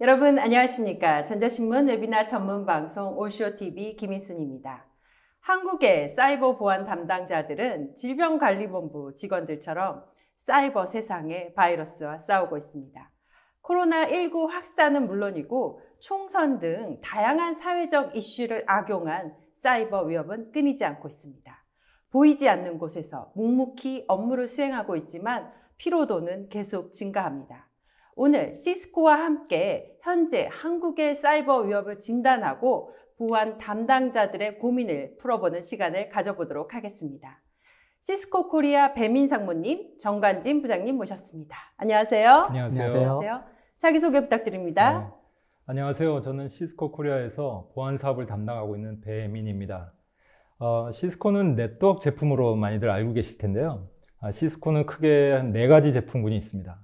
여러분 안녕하십니까? 전자신문 웨비나 전문 방송 오쇼TV 김인순입니다. 한국의 사이버 보안 담당자들은 질병관리본부 직원들처럼 사이버 세상의 바이러스와 싸우고 있습니다. 코로나19 확산은 물론이고 총선 등 다양한 사회적 이슈를 악용한 사이버 위협은 끊이지 않고 있습니다. 보이지 않는 곳에서 묵묵히 업무를 수행하고 있지만 피로도는 계속 증가합니다. 오늘 시스코와 함께 현재 한국의 사이버 위협을 진단하고 보안 담당자들의 고민을 풀어보는 시간을 가져보도록 하겠습니다. 시스코 코리아 배민 상무님, 정관진 부장님 모셨습니다. 안녕하세요. 안녕하세요. 자기소개 부탁드립니다. 네. 안녕하세요. 저는 시스코 코리아에서 보안 사업을 담당하고 있는 배민입니다. 시스코는 네트워크 제품으로 많이들 알고 계실 텐데요. 시스코는 크게 한 4가지 제품군이 있습니다.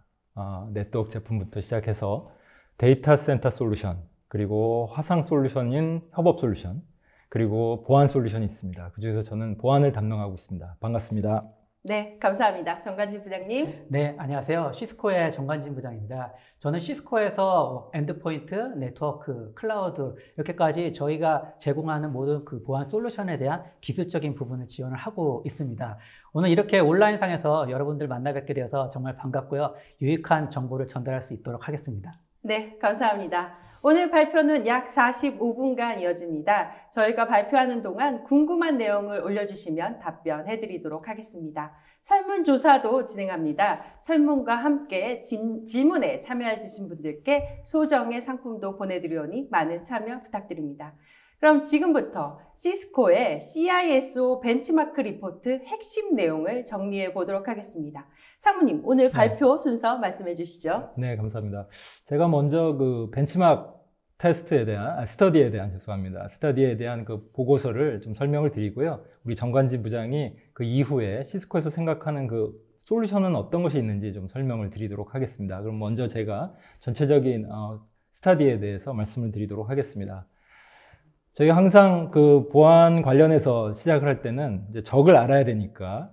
네트워크 제품부터 시작해서 데이터 센터 솔루션, 그리고 화상 솔루션인 협업 솔루션, 그리고 보안 솔루션이 있습니다. 그중에서 저는 보안을 담당하고 있습니다. 반갑습니다. 네, 감사합니다. 정관진 부장님. 네, 안녕하세요. 시스코의 정관진 부장입니다. 저는 시스코에서 엔드포인트, 네트워크, 클라우드 이렇게까지 저희가 제공하는 모든 그 보안 솔루션에 대한 기술적인 부분을 지원을 하고 있습니다. 오늘 이렇게 온라인상에서 여러분들 만나 뵙게 되어서 정말 반갑고요. 유익한 정보를 전달할 수 있도록 하겠습니다. 네, 감사합니다. 오늘 발표는 약 45분간 이어집니다. 저희가 발표하는 동안 궁금한 내용을 올려주시면 답변해드리도록 하겠습니다. 설문조사도 진행합니다. 설문과 함께 질문에 참여해주신 분들께 소정의 상품도 보내드리오니 많은 참여 부탁드립니다. 그럼 지금부터 시스코의 CISO 벤치마크 리포트 핵심 내용을 정리해 보도록 하겠습니다. 상무님, 오늘 발표 순서 말씀해 주시죠. 네, 감사합니다. 제가 먼저 그 벤치마크 테스트에 대한, 스터디에 대한 그 보고서를 좀 설명을 드리고요. 우리 정관진 부장이 그 이후에 시스코에서 생각하는 그 솔루션은 어떤 것이 있는지 좀 설명을 드리도록 하겠습니다. 그럼 먼저 제가 전체적인 스터디에 대해서 말씀을 드리도록 하겠습니다. 저희가 항상 그 보안 관련해서 시작을 할 때는 이제 적을 알아야 되니까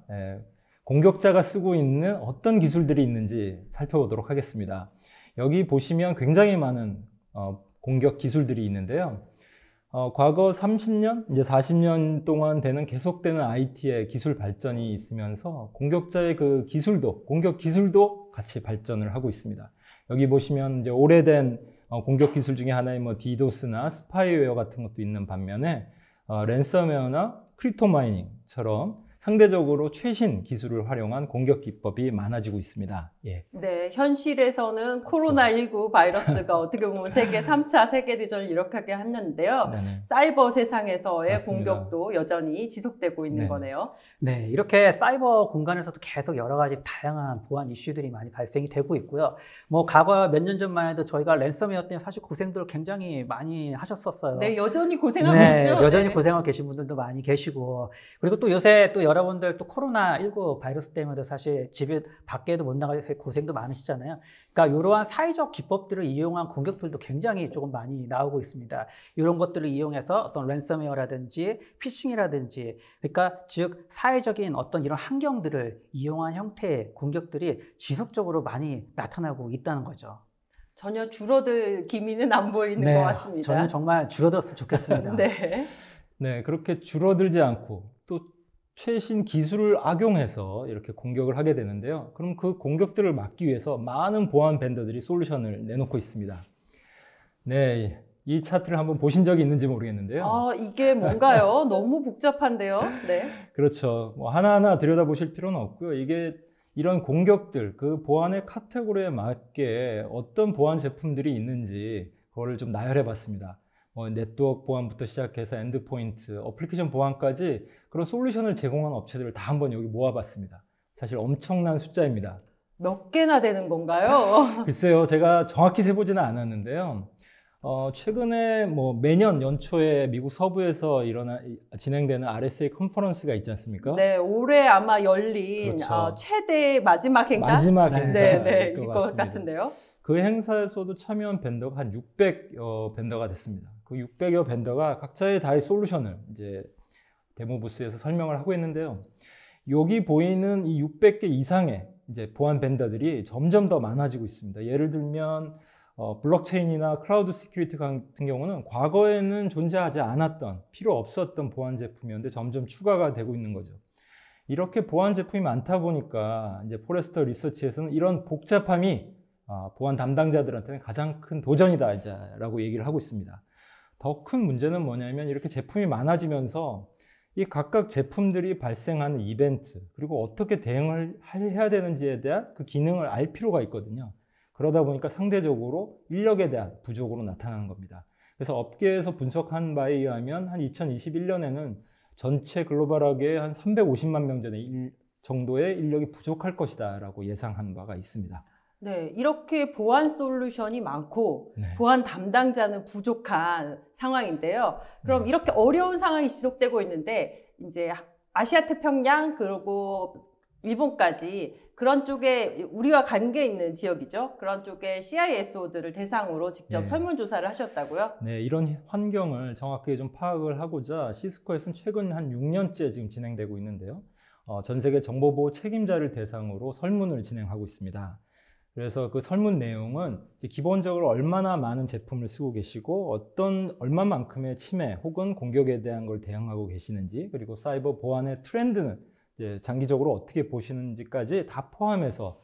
공격자가 쓰고 있는 어떤 기술들이 있는지 살펴보도록 하겠습니다. 여기 보시면 굉장히 많은 공격 기술들이 있는데요. 과거 30년, 이제 40년 동안 되는 계속되는 IT의 기술 발전이 있으면서 공격자의 그 기술도, 공격 기술도 같이 발전을 하고 있습니다. 여기 보시면 이제 오래된 공격 기술 중에 하나인 뭐 디도스나 스파이웨어 같은 것도 있는 반면에 랜섬웨어나 크립토마이닝처럼 상대적으로 최신 기술을 활용한 공격 기법이 많아지고 있습니다. 예. 네, 현실에서는 코로나19 바이러스가 어떻게 보면 세계 3차 세계대전을 일으키게 했는데요. 네네. 사이버 세상에서의 맞습니다. 공격도 여전히 지속되고 있는 네. 거네요. 네, 이렇게 사이버 공간에서도 계속 여러 가지 다양한 보안 이슈들이 많이 발생이 되고 있고요. 뭐 과거 몇 년 전만 해도 저희가 랜섬웨어 때문에 사실 고생들을 굉장히 많이 하셨었어요. 네, 여전히 고생하고 네, 있죠. 여전히 네. 고생하고 계신 분들도 많이 계시고, 그리고 또 요새 또 여러분들 또 코로나19 바이러스 때문에 사실 집에 밖에도 못 나가서 고생도 많으시잖아요. 그러니까 이러한 사회적 기법들을 이용한 공격들도 굉장히 조금 많이 나오고 있습니다. 이런 것들을 이용해서 어떤 랜섬웨어라든지 피싱이라든지, 그러니까 즉 사회적인 어떤 이런 환경들을 이용한 형태의 공격들이 지속적으로 많이 나타나고 있다는 거죠. 전혀 줄어들 기미는 안 보이는 것 같습니다. 저는 정말 줄어들었으면 좋겠습니다. 네. 네, 그렇게 줄어들지 않고 또 최신 기술을 악용해서 이렇게 공격을 하게 되는데요. 그럼 그 공격들을 막기 위해서 많은 보안 벤더들이 솔루션을 내놓고 있습니다. 네, 이 차트를 한번 보신 적이 있는지 모르겠는데요. 이게 뭔가요? 너무 복잡한데요. 네. 그렇죠. 뭐 하나하나 들여다보실 필요는 없고요. 이게 이런 공격들, 그 보안의 카테고리에 맞게 어떤 보안 제품들이 있는지 그거를 좀 나열해 봤습니다. 네트워크 보안부터 시작해서 엔드포인트, 어플리케이션 보안까지 그런 솔루션을 제공하는 업체들을 다 한번 여기 모아봤습니다. 사실 엄청난 숫자입니다. 몇 개나 되는 건가요? 글쎄요, 제가 정확히 세보지는 않았는데요. 최근에 뭐 매년 연초에 미국 서부에서 진행되는 RSA 컨퍼런스가 있지 않습니까? 네, 올해 아마 열린 그렇죠. 최대 마지막 행사? 마지막 네, 행사일 네, 것 이거 같습니다. 같은데요. 그 행사에서도 참여한 벤더가 한 600여 벤더가 됐습니다. 그 600여 벤더가 각자의 다의 솔루션을 이제 데모 부스에서 설명을 하고 있는데요. 여기 보이는 이 600개 이상의 이제 보안 벤더들이 점점 더 많아지고 있습니다. 예를 들면 블록체인이나 클라우드 시큐리티 같은 경우는 과거에는 존재하지 않았던, 필요 없었던 보안 제품이었는데 점점 추가가 되고 있는 거죠. 이렇게 보안 제품이 많다 보니까 이제 포레스터 리서치에서는 이런 복잡함이 보안 담당자들한테는 가장 큰 도전이다라고 얘기를 하고 있습니다. 더 큰 문제는 뭐냐면 이렇게 제품이 많아지면서 이 각각 제품들이 발생하는 이벤트, 그리고 어떻게 대응을 해야 되는지에 대한 그 기능을 알 필요가 있거든요. 그러다 보니까 상대적으로 인력에 대한 부족으로 나타나는 겁니다. 그래서 업계에서 분석한 바에 의하면 한 2021년에는 전체 글로벌하게 한 350만 명 정도의 인력이 부족할 것이다 라고 예상한 바가 있습니다. 네, 이렇게 보안 솔루션이 많고 네. 보안 담당자는 부족한 상황인데요. 그럼 네. 이렇게 어려운 상황이 지속되고 있는데 이제 아시아 태평양 그리고 일본까지 그런 쪽에 우리와 관계 있는 지역이죠. 그런 쪽에 CISO들을 대상으로 직접 네. 설문조사를 하셨다고요? 네, 이런 환경을 정확하게 좀 파악을 하고자 시스코에서는 최근 한 6년째 지금 진행되고 있는데요. 전 세계 정보보호 책임자를 대상으로 설문을 진행하고 있습니다. 그래서 그 설문 내용은 기본적으로 얼마나 많은 제품을 쓰고 계시고 얼마만큼의 침해 혹은 공격에 대한 걸 대응하고 계시는지, 그리고 사이버 보안의 트렌드는 이제 장기적으로 어떻게 보시는지까지 다 포함해서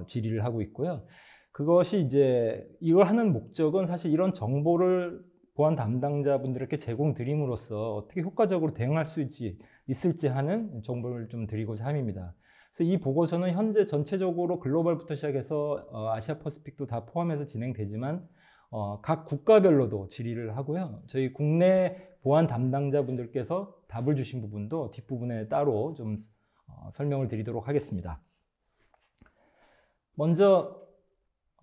질의를 하고 있고요. 그것이 이제 이걸 하는 목적은 사실 이런 정보를 보안 담당자분들에게 제공드림으로써 어떻게 효과적으로 대응할 수 있을지 하는 정보를 좀 드리고자 함입니다. 그래서 이 보고서는 현재 전체적으로 글로벌부터 시작해서 아시아 퍼시픽도 다 포함해서 진행되지만 각 국가별로도 질의를 하고요. 저희 국내 보안 담당자분들께서 답을 주신 부분도 뒷부분에 따로 좀 설명을 드리도록 하겠습니다. 먼저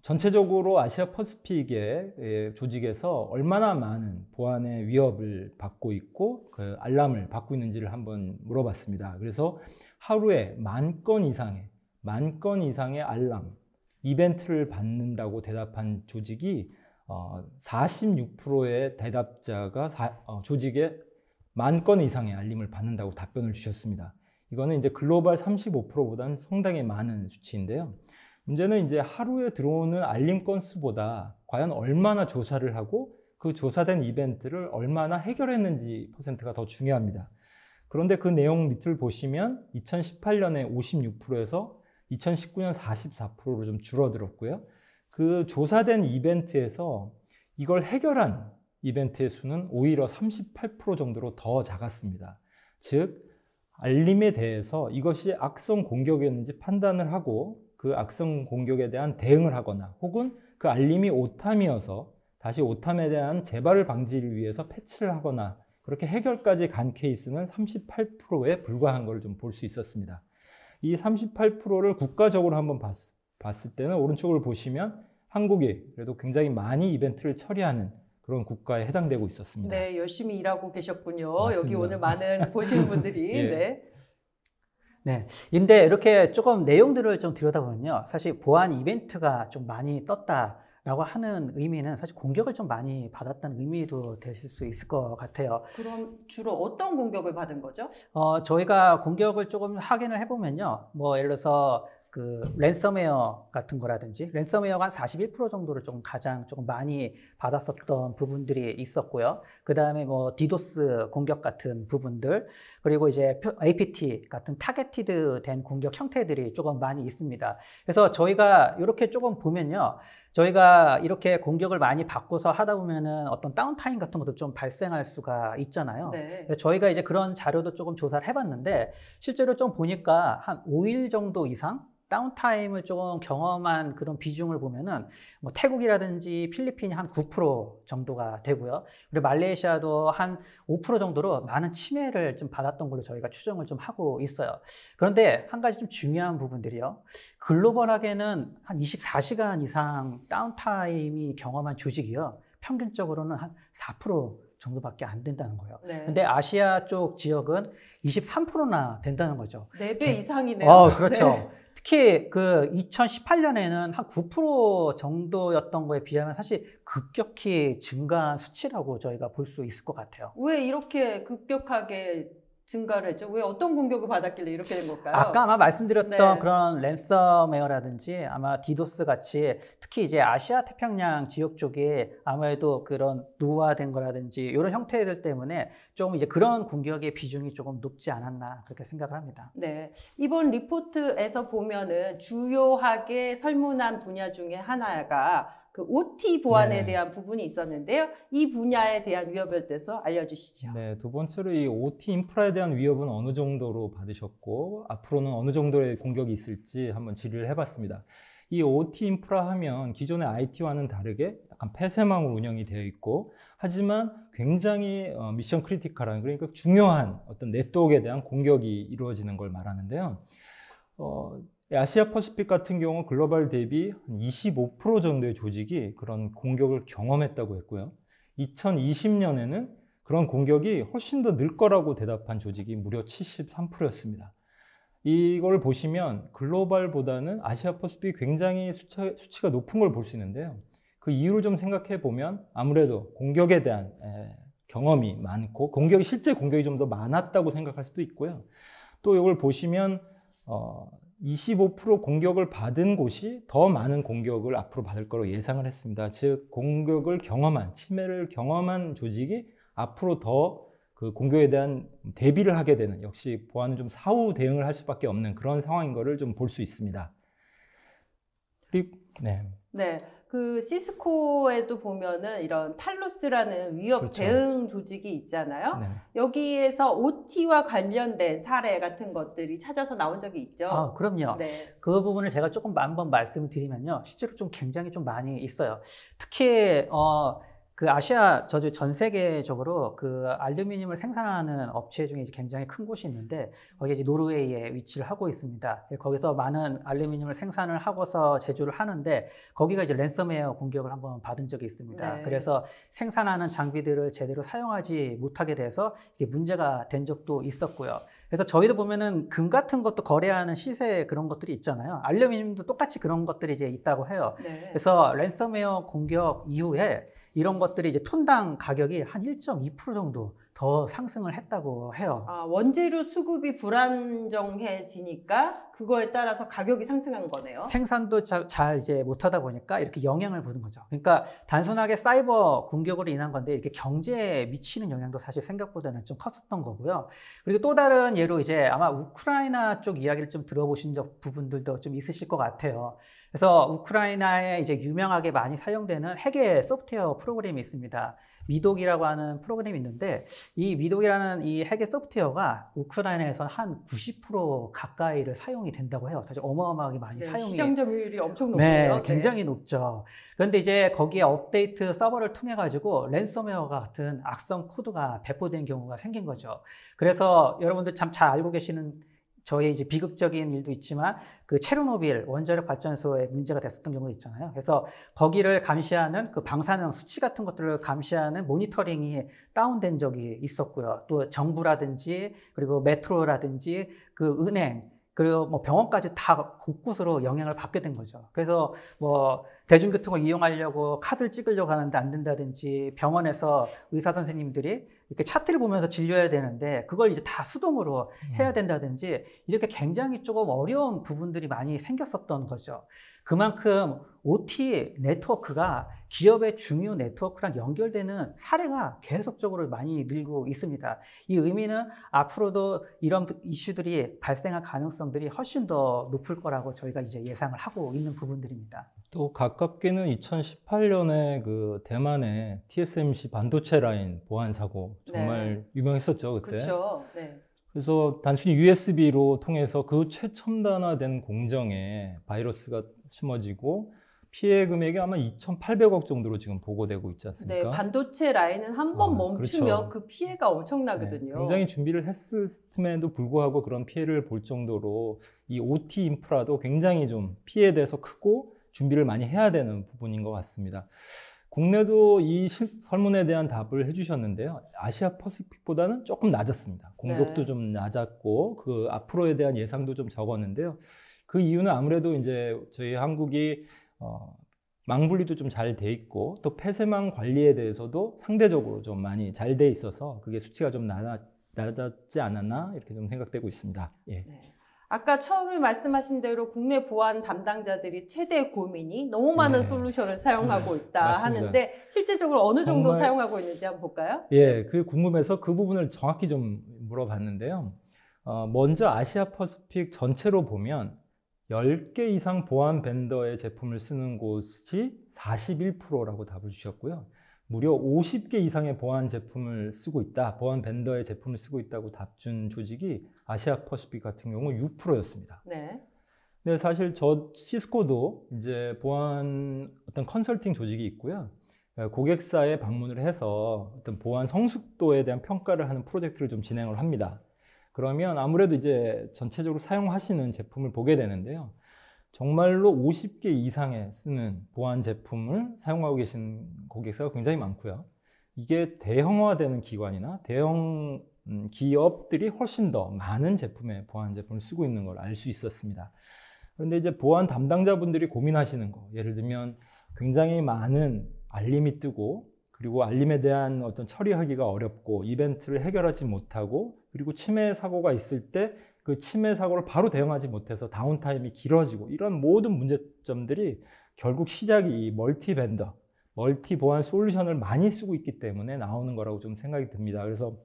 전체적으로 아시아 퍼시픽의 조직에서 얼마나 많은 보안의 위협을 받고 있고 그 알람을 받고 있는지를 한번 물어봤습니다. 그래서 하루에 10,000건 이상의 알람, 이벤트를 받는다고 대답한 조직이 46%의 대답자가 조직에 10,000건 이상의 알림을 받는다고 답변을 주셨습니다. 이거는 이제 글로벌 35%보다는 상당히 많은 수치인데요. 문제는 이제 하루에 들어오는 알림 건수보다 과연 얼마나 조사를 하고 그 조사된 이벤트를 얼마나 해결했는지 퍼센트가 더 중요합니다. 그런데 그 내용 밑을 보시면 2018년에 56%에서 2019년 44%로 좀 줄어들었고요. 그 조사된 이벤트에서 이걸 해결한 이벤트의 수는 오히려 38% 정도로 더 작았습니다. 즉, 알림에 대해서 이것이 악성 공격이었는지 판단을 하고 그 악성 공격에 대한 대응을 하거나 혹은 그 알림이 오탐이어서 다시 오탐에 대한 재발을 방지를 위해서 패치를 하거나 그렇게 해결까지 간 케이스는 38%에 불과한 걸 좀 볼 수 있었습니다. 이 38%를 국가적으로 한번 봤을 때는 오른쪽을 보시면 한국이 그래도 굉장히 많이 이벤트를 처리하는 그런 국가에 해당되고 있었습니다. 네, 열심히 일하고 계셨군요. 맞습니다. 여기 오늘 많은 보시는 분들이. 예. 네. 네. 근데 이렇게 조금 내용들을 좀 들여다보면요. 사실 보안 이벤트가 좀 많이 떴다라고 하는 의미는 사실 공격을 좀 많이 받았다는 의미도 되실 수 있을 것 같아요. 그럼 주로 어떤 공격을 받은 거죠? 저희가 공격을 조금 확인을 해보면요. 뭐 예를 들어서 그 랜섬웨어 같은 거라든지 랜섬웨어가 한 41% 정도를 좀 가장 조금 많이 받았었던 부분들이 있었고요. 그 다음에 뭐 디도스 공격 같은 부분들, 그리고 이제 APT 같은 타겟티드 된 공격 형태들이 조금 많이 있습니다. 그래서 저희가 이렇게 조금 보면요. 저희가 이렇게 공격을 많이 받고서 하다 보면은 어떤 다운타임 같은 것도 좀 발생할 수가 있잖아요. 네. 저희가 이제 그런 자료도 조금 조사를 해봤는데 실제로 좀 보니까 한 5일 정도 이상 다운타임을 조금 경험한 그런 비중을 보면은 뭐 태국이라든지 필리핀이 한 9% 정도가 되고요. 그리고 말레이시아도 한 5% 정도로 많은 침해를 좀 받았던 걸로 저희가 추정을 좀 하고 있어요. 그런데 한 가지 좀 중요한 부분들이요. 글로벌하게는 한 24시간 이상 다운타임이 경험한 조직이요. 평균적으로는 한 4% 정도밖에 안 된다는 거예요. 네. 근데 아시아 쪽 지역은 23%나 된다는 거죠. 4배 이상이네요. 그렇죠. 네. 특히 그 2018년에는 한 9% 정도였던 거에 비하면 사실 급격히 증가한 수치라고 저희가 볼 수 있을 것 같아요. 왜 이렇게 급격하게 증가를 했죠? 왜 어떤 공격을 받았길래 이렇게 된 걸까요? 아까 아마 말씀드렸던 네. 그런 랜섬웨어라든지 아마 디도스 같이 특히 이제 아시아 태평양 지역 쪽에 아무래도 그런 노화된 거라든지 이런 형태들 때문에 좀 이제 그런 공격의 비중이 조금 높지 않았나 그렇게 생각을 합니다. 네, 이번 리포트에서 보면은 주요하게 설문한 분야 중에 하나가 그 OT 보안에 네. 대한 부분이 있었는데요. 이 분야에 대한 위협에 대해서 알려주시죠. 네, 두 번째로 이 OT 인프라에 대한 위협은 어느 정도로 받으셨고 앞으로는 어느 정도의 공격이 있을지 한번 질의를 해봤습니다. 이 OT 인프라 하면 기존의 IT와는 다르게 약간 폐쇄망으로 운영이 되어 있고 하지만 굉장히 미션 크리티컬한 그러니까 중요한 어떤 네트워크에 대한 공격이 이루어지는 걸 말하는데요. 아시아 퍼시픽 같은 경우 글로벌 대비 25% 정도의 조직이 그런 공격을 경험했다고 했고요. 2020년에는 그런 공격이 훨씬 더 늘 거라고 대답한 조직이 무려 73%였습니다. 이걸 보시면 글로벌보다는 아시아 퍼시픽이 굉장히 수치가 높은 걸 볼 수 있는데요. 그 이유를 좀 생각해 보면 아무래도 공격에 대한 경험이 많고 실제 공격이 좀 더 많았다고 생각할 수도 있고요. 또 이걸 보시면 25% 공격을 받은 곳이 더 많은 공격을 앞으로 받을 거로 예상을 했습니다. 즉 공격을 경험한 침해를 경험한 조직이 앞으로 더 그 공격에 대한 대비를 하게 되는 역시 보안은 좀 사후 대응을 할 수밖에 없는 그런 상황인 것을 좀 볼 수 있습니다. 그리고 네, 그 시스코에도 보면은 이런 탈루스라는 위협 그렇죠. 대응 조직이 있잖아요. 네. 여기에서 OT와 관련된 사례 같은 것들이 찾아서 나온 적이 있죠. 아, 그럼요. 네. 그 부분을 제가 조금 한번 말씀을 드리면요. 실제로 좀 굉장히 좀 많이 있어요. 특히 그 아시아 전 세계적으로 그 알루미늄을 생산하는 업체 중에 이제 굉장히 큰 곳이 있는데 거기 이제 노르웨이에 위치를 하고 있습니다. 거기서 많은 알루미늄을 생산을 하고서 제조를 하는데 거기가 이제 랜섬웨어 공격을 한번 받은 적이 있습니다. 네. 그래서 생산하는 장비들을 제대로 사용하지 못하게 돼서 이게 문제가 된 적도 있었고요. 그래서 저희도 보면은 금 같은 것도 거래하는 시세 그런 것들이 있잖아요. 알루미늄도 똑같이 그런 것들이 이제 있다고 해요. 네. 그래서 랜섬웨어 공격 이후에 이런 것들이 이제 톤당 가격이 한 1.2% 정도 더 상승을 했다고 해요. 아, 원재료 수급이 불안정해지니까 그거에 따라서 가격이 상승한 거네요. 생산도 잘 이제 못하다 보니까 이렇게 영향을 보는 거죠. 그러니까 단순하게 사이버 공격으로 인한 건데 이렇게 경제에 미치는 영향도 사실 생각보다는 좀 컸었던 거고요. 그리고 또 다른 예로 이제 아마 우크라이나 쪽 이야기를 좀 들어보신 부분들도 좀 있으실 것 같아요. 그래서 우크라이나에 이제 유명하게 많이 사용되는 핵의 소프트웨어 프로그램이 있습니다. 미독이라고 하는 프로그램이 있는데 이 미독이라는 이 핵의 소프트웨어가 우크라이나에서 한 90% 가까이를 사용이 된다고 해요. 사실 어마어마하게 많이 네, 사용이 시장 점유율이 엄청 높네요. 네, 굉장히 높죠. 그런데 이제 거기에 업데이트 서버를 통해 가지고 랜섬웨어 같은 악성 코드가 배포된 경우가 생긴 거죠. 그래서 여러분들 참 잘 알고 계시는 저희 이제 비극적인 일도 있지만 그 체르노빌 원자력 발전소에 문제가 됐었던 경우도 있잖아요. 그래서 거기를 감시하는 그 방사능 수치 같은 것들을 감시하는 모니터링이 다운된 적이 있었고요. 또 정부라든지 그리고 메트로라든지 그 은행 그리고 뭐 병원까지 다 곳곳으로 영향을 받게 된 거죠. 그래서 뭐 대중교통을 이용하려고 카드를 찍으려고 하는데 안 된다든지 병원에서 의사 선생님들이 이렇게 차트를 보면서 진료해야 되는데 그걸 이제 다 수동으로 해야 된다든지 이렇게 굉장히 조금 어려운 부분들이 많이 생겼었던 거죠. 그만큼 OT 네트워크가 기업의 중요 네트워크랑 연결되는 사례가 계속적으로 많이 늘고 있습니다. 이 의미는 앞으로도 이런 이슈들이 발생할 가능성들이 훨씬 더 높을 거라고 저희가 이제 예상을 하고 있는 부분들입니다. 또 가깝게는 2018년에 그 대만의 TSMC 반도체 라인 보안 사고 정말 유명했었죠, 그때. 그렇죠. 네. 그래서 단순히 USB로 통해서 그 최첨단화된 공정에 바이러스가 심어지고 피해 금액이 아마 2,800억 정도로 지금 보고되고 있지 않습니까? 네, 반도체 라인은 한 번 멈추면 그렇죠. 그 피해가 엄청나거든요. 네, 굉장히 준비를 했음에도 불구하고 그런 피해를 볼 정도로 이 OT 인프라도 굉장히 좀 피해에 대해서 크고 준비를 많이 해야 되는 부분인 것 같습니다. 국내도 이 설문에 대한 답을 해주셨는데요. 아시아 퍼시픽보다는 조금 낮았습니다. 공격도 네. 좀 낮았고 그 앞으로에 대한 예상도 좀 적었는데요. 그 이유는 아무래도 이제 저희 한국이 망 분리도 좀 잘 돼 있고 또 폐쇄망 관리에 대해서도 상대적으로 좀 많이 잘 돼 있어서 그게 수치가 좀 낮았지 않았나 이렇게 좀 생각되고 있습니다. 예. 네. 아까 처음에 말씀하신 대로 국내 보안 담당자들이 최대 고민이 너무 많은 네. 솔루션을 사용하고 있다 맞습니다. 하는데 실질적으로 어느 정도 정말- 사용하고 있는지 한번 볼까요? 예, 그 궁금해서 그 부분을 정확히 좀 물어봤는데요. 먼저 아시아 퍼시픽 전체로 보면 10개 이상 보안 벤더의 제품을 쓰는 곳이 41%라고 답을 주셨고요. 무려 50개 이상의 보안 제품을 쓰고 있다, 보안 벤더의 제품을 쓰고 있다고 답 준 조직이 아시아 퍼시픽 같은 경우 6%였습니다. 네. 근데 사실 저 시스코도 이제 보안 어떤 컨설팅 조직이 있고요. 고객사에 방문을 해서 어떤 보안 성숙도에 대한 평가를 하는 프로젝트를 좀 진행을 합니다. 그러면 아무래도 이제 전체적으로 사용하시는 제품을 보게 되는데요. 정말로 50개 이상의 쓰는 보안 제품을 사용하고 계신 고객사가 굉장히 많고요. 이게 대형화되는 기관이나 대형 기업들이 훨씬 더 많은 제품의 보안 제품을 쓰고 있는 걸 알 수 있었습니다. 그런데 이제 보안 담당자분들이 고민하시는 거, 예를 들면 굉장히 많은 알림이 뜨고 그리고 알림에 대한 어떤 처리하기가 어렵고 이벤트를 해결하지 못하고 그리고 침해 사고가 있을 때 그 침해 사고를 바로 대응하지 못해서 다운타임이 길어지고 이런 모든 문제점들이 결국 시작이 이 멀티 벤더, 멀티 보안 솔루션을 많이 쓰고 있기 때문에 나오는 거라고 좀 생각이 듭니다. 그래서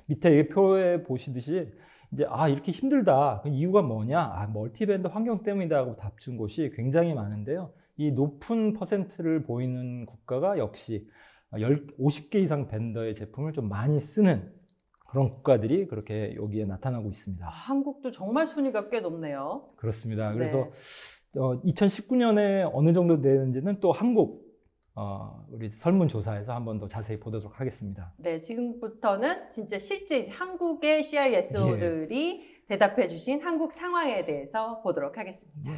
밑에 이 표에 보시듯이 이제 이렇게 힘들다. 그 이유가 뭐냐? 멀티 벤더 환경 때문이다 하고 답 준 곳이 굉장히 많은데요. 이 높은 퍼센트를 보이는 국가가 역시 50개 이상 벤더의 제품을 좀 많이 쓰는 그런 국가들이 그렇게 여기에 나타나고 있습니다. 한국도 정말 순위가 꽤 높네요. 그렇습니다. 네. 그래서 2019년에 어느 정도 되는지는 또 한국 우리 설문조사에서 한 번 더 자세히 보도록 하겠습니다. 네, 지금부터는 진짜 실제 한국의 CISO들이 대답해 주신 한국 상황에 대해서 보도록 하겠습니다.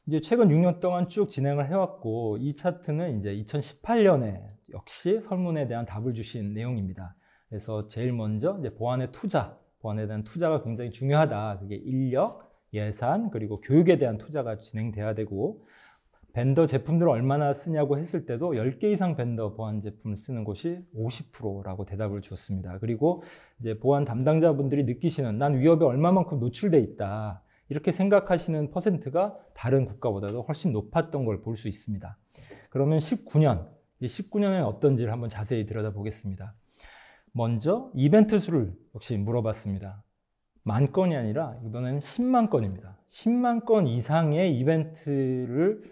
이제 최근 6년 동안 쭉 진행을 해왔고 이 차트는 이제 2018년에 역시 설문에 대한 답을 주신 내용입니다. 그래서 제일 먼저 이제 보안에 대한 투자가 굉장히 중요하다. 그게 인력, 예산, 그리고 교육에 대한 투자가 진행돼야 되고 벤더 제품들을 얼마나 쓰냐고 했을 때도 10개 이상 벤더 보안 제품을 쓰는 곳이 50%라고 대답을 주었습니다. 그리고 이제 보안 담당자분들이 느끼시는 난 위협에 얼마만큼 노출돼 있다. 이렇게 생각하시는 퍼센트가 다른 국가보다도 훨씬 높았던 걸 볼 수 있습니다. 그러면 19년에는 어떤지를 한번 자세히 들여다보겠습니다. 먼저 이벤트 수를 역시 물어봤습니다. 10,000건이 아니라 이번에는 10만 건입니다. 10만 건 이상의 이벤트를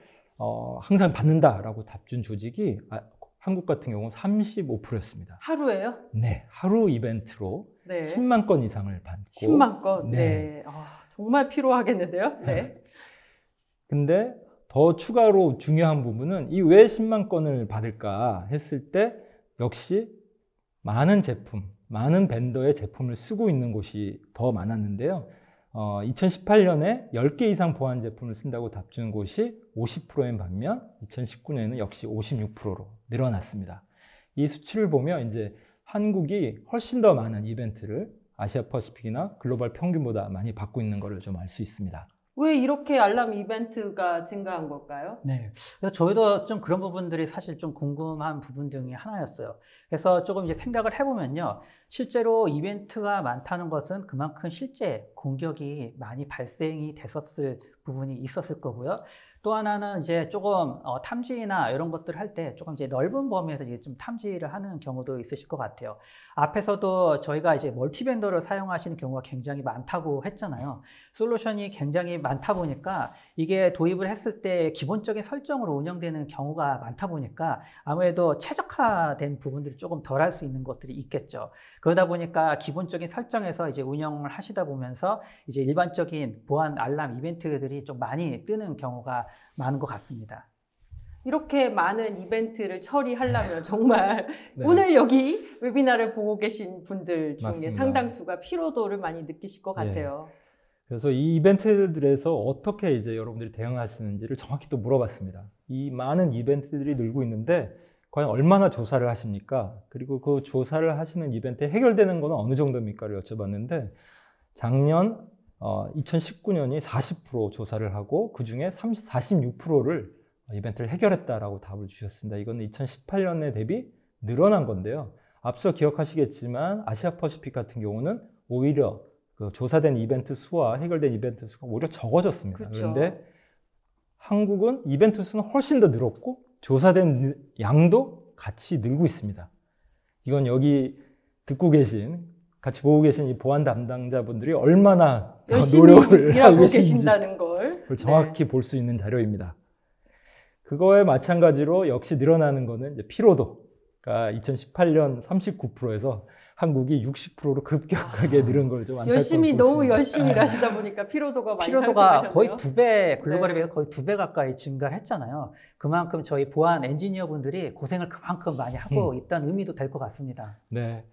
항상 받는다라고 답 준 조직이 한국 같은 경우는 35%였습니다. 하루에요? 네, 하루 이벤트로 네. 10만 건 이상을 받고 10만 건. 네. 네. 정말 필요하겠는데요? 네. 근데 더 추가로 중요한 부분은 이 왜 10만 건을 받을까 했을 때 역시 많은 벤더의 제품을 쓰고 있는 곳이 더 많았는데요. 2018년에 10개 이상 보안 제품을 쓴다고 답 준 곳이 50%인 반면 2019년에는 역시 56%로 늘어났습니다. 이 수치를 보면 이제 한국이 훨씬 더 많은 이벤트를 아시아 퍼시픽이나 글로벌 평균보다 많이 받고 있는 것을 좀 알 수 있습니다. 왜 이렇게 알람 이벤트가 증가한 걸까요? 네. 그래서 저희도 좀 그런 부분들이 사실 좀 궁금한 부분 중에 하나였어요. 그래서 조금 이제 생각을 해보면요. 실제로 이벤트가 많다는 것은 그만큼 실제 공격이 많이 발생이 됐었을 부분이 있었을 거고요. 또 하나는 이제 조금 탐지나 이런 것들을 할 때 조금 이제 넓은 범위에서 이제 좀 탐지를 하는 경우도 있으실 것 같아요. 앞에서도 저희가 이제 멀티벤더를 사용하시는 경우가 굉장히 많다고 했잖아요. 솔루션이 굉장히 많다 보니까 이게 도입을 했을 때 기본적인 설정으로 운영되는 경우가 많다 보니까 아무래도 최적화된 부분들이 조금 덜 할 수 있는 것들이 있겠죠. 그러다 보니까 기본적인 설정에서 이제 운영을 하시다 보면서 이제 일반적인 보안 알람 이벤트들이 좀 많이 뜨는 경우가 많은 것 같습니다. 이렇게 많은 이벤트를 처리하려면 정말 네. 오늘 여기 웨비나를 보고 계신 분들 중에 맞습니다. 상당수가 피로도를 많이 느끼실 것 같아요. 그래서 이 이벤트들에서 어떻게 이제 여러분들이 대응하시는지를 정확히 또 물어봤습니다. 이 많은 이벤트들이 늘고 있는데 과연 얼마나 조사를 하십니까? 그리고 그 조사를 하시는 이벤트에 해결되는 거는 어느 정도입니까를 여쭤봤는데 작년 2019년이 40% 조사를 하고 그중에 46%를 이벤트를 해결했다라고 답을 주셨습니다. 이건 2018년에 대비 늘어난 건데요. 앞서 기억하시겠지만 아시아퍼시픽 같은 경우는 오히려 그 조사된 이벤트 수와 해결된 이벤트 수가 오히려 적어졌습니다. 그렇죠. 그런데 한국은 이벤트 수는 훨씬 더 늘었고 조사된 양도 같이 늘고 있습니다. 이건 여기 듣고 계신, 같이 보고 계신 이 보안 담당자분들이 얼마나 열심히 노력을 일하고 하고 계신지 계신다는 걸 그걸 정확히 볼 수 있는 자료입니다. 그거에 마찬가지로 역시 늘어나는 거는 이제 피로도가 2018년 39%에서 한국이 60%로 급격하게 늘은 걸 좀 안타깝고 열심히 너무 있습니다. 열심히 일하시다 보니까 피로도가 많이 피로도가 상승하셨네요. 거의 2배, 글로벌에 네. 비해서 거의 2배 가까이 증가를 했잖아요. 그만큼 저희 보안 엔지니어 분들이 고생을 그만큼 많이 하고 있다는 의미도 될 것 같습니다. 네.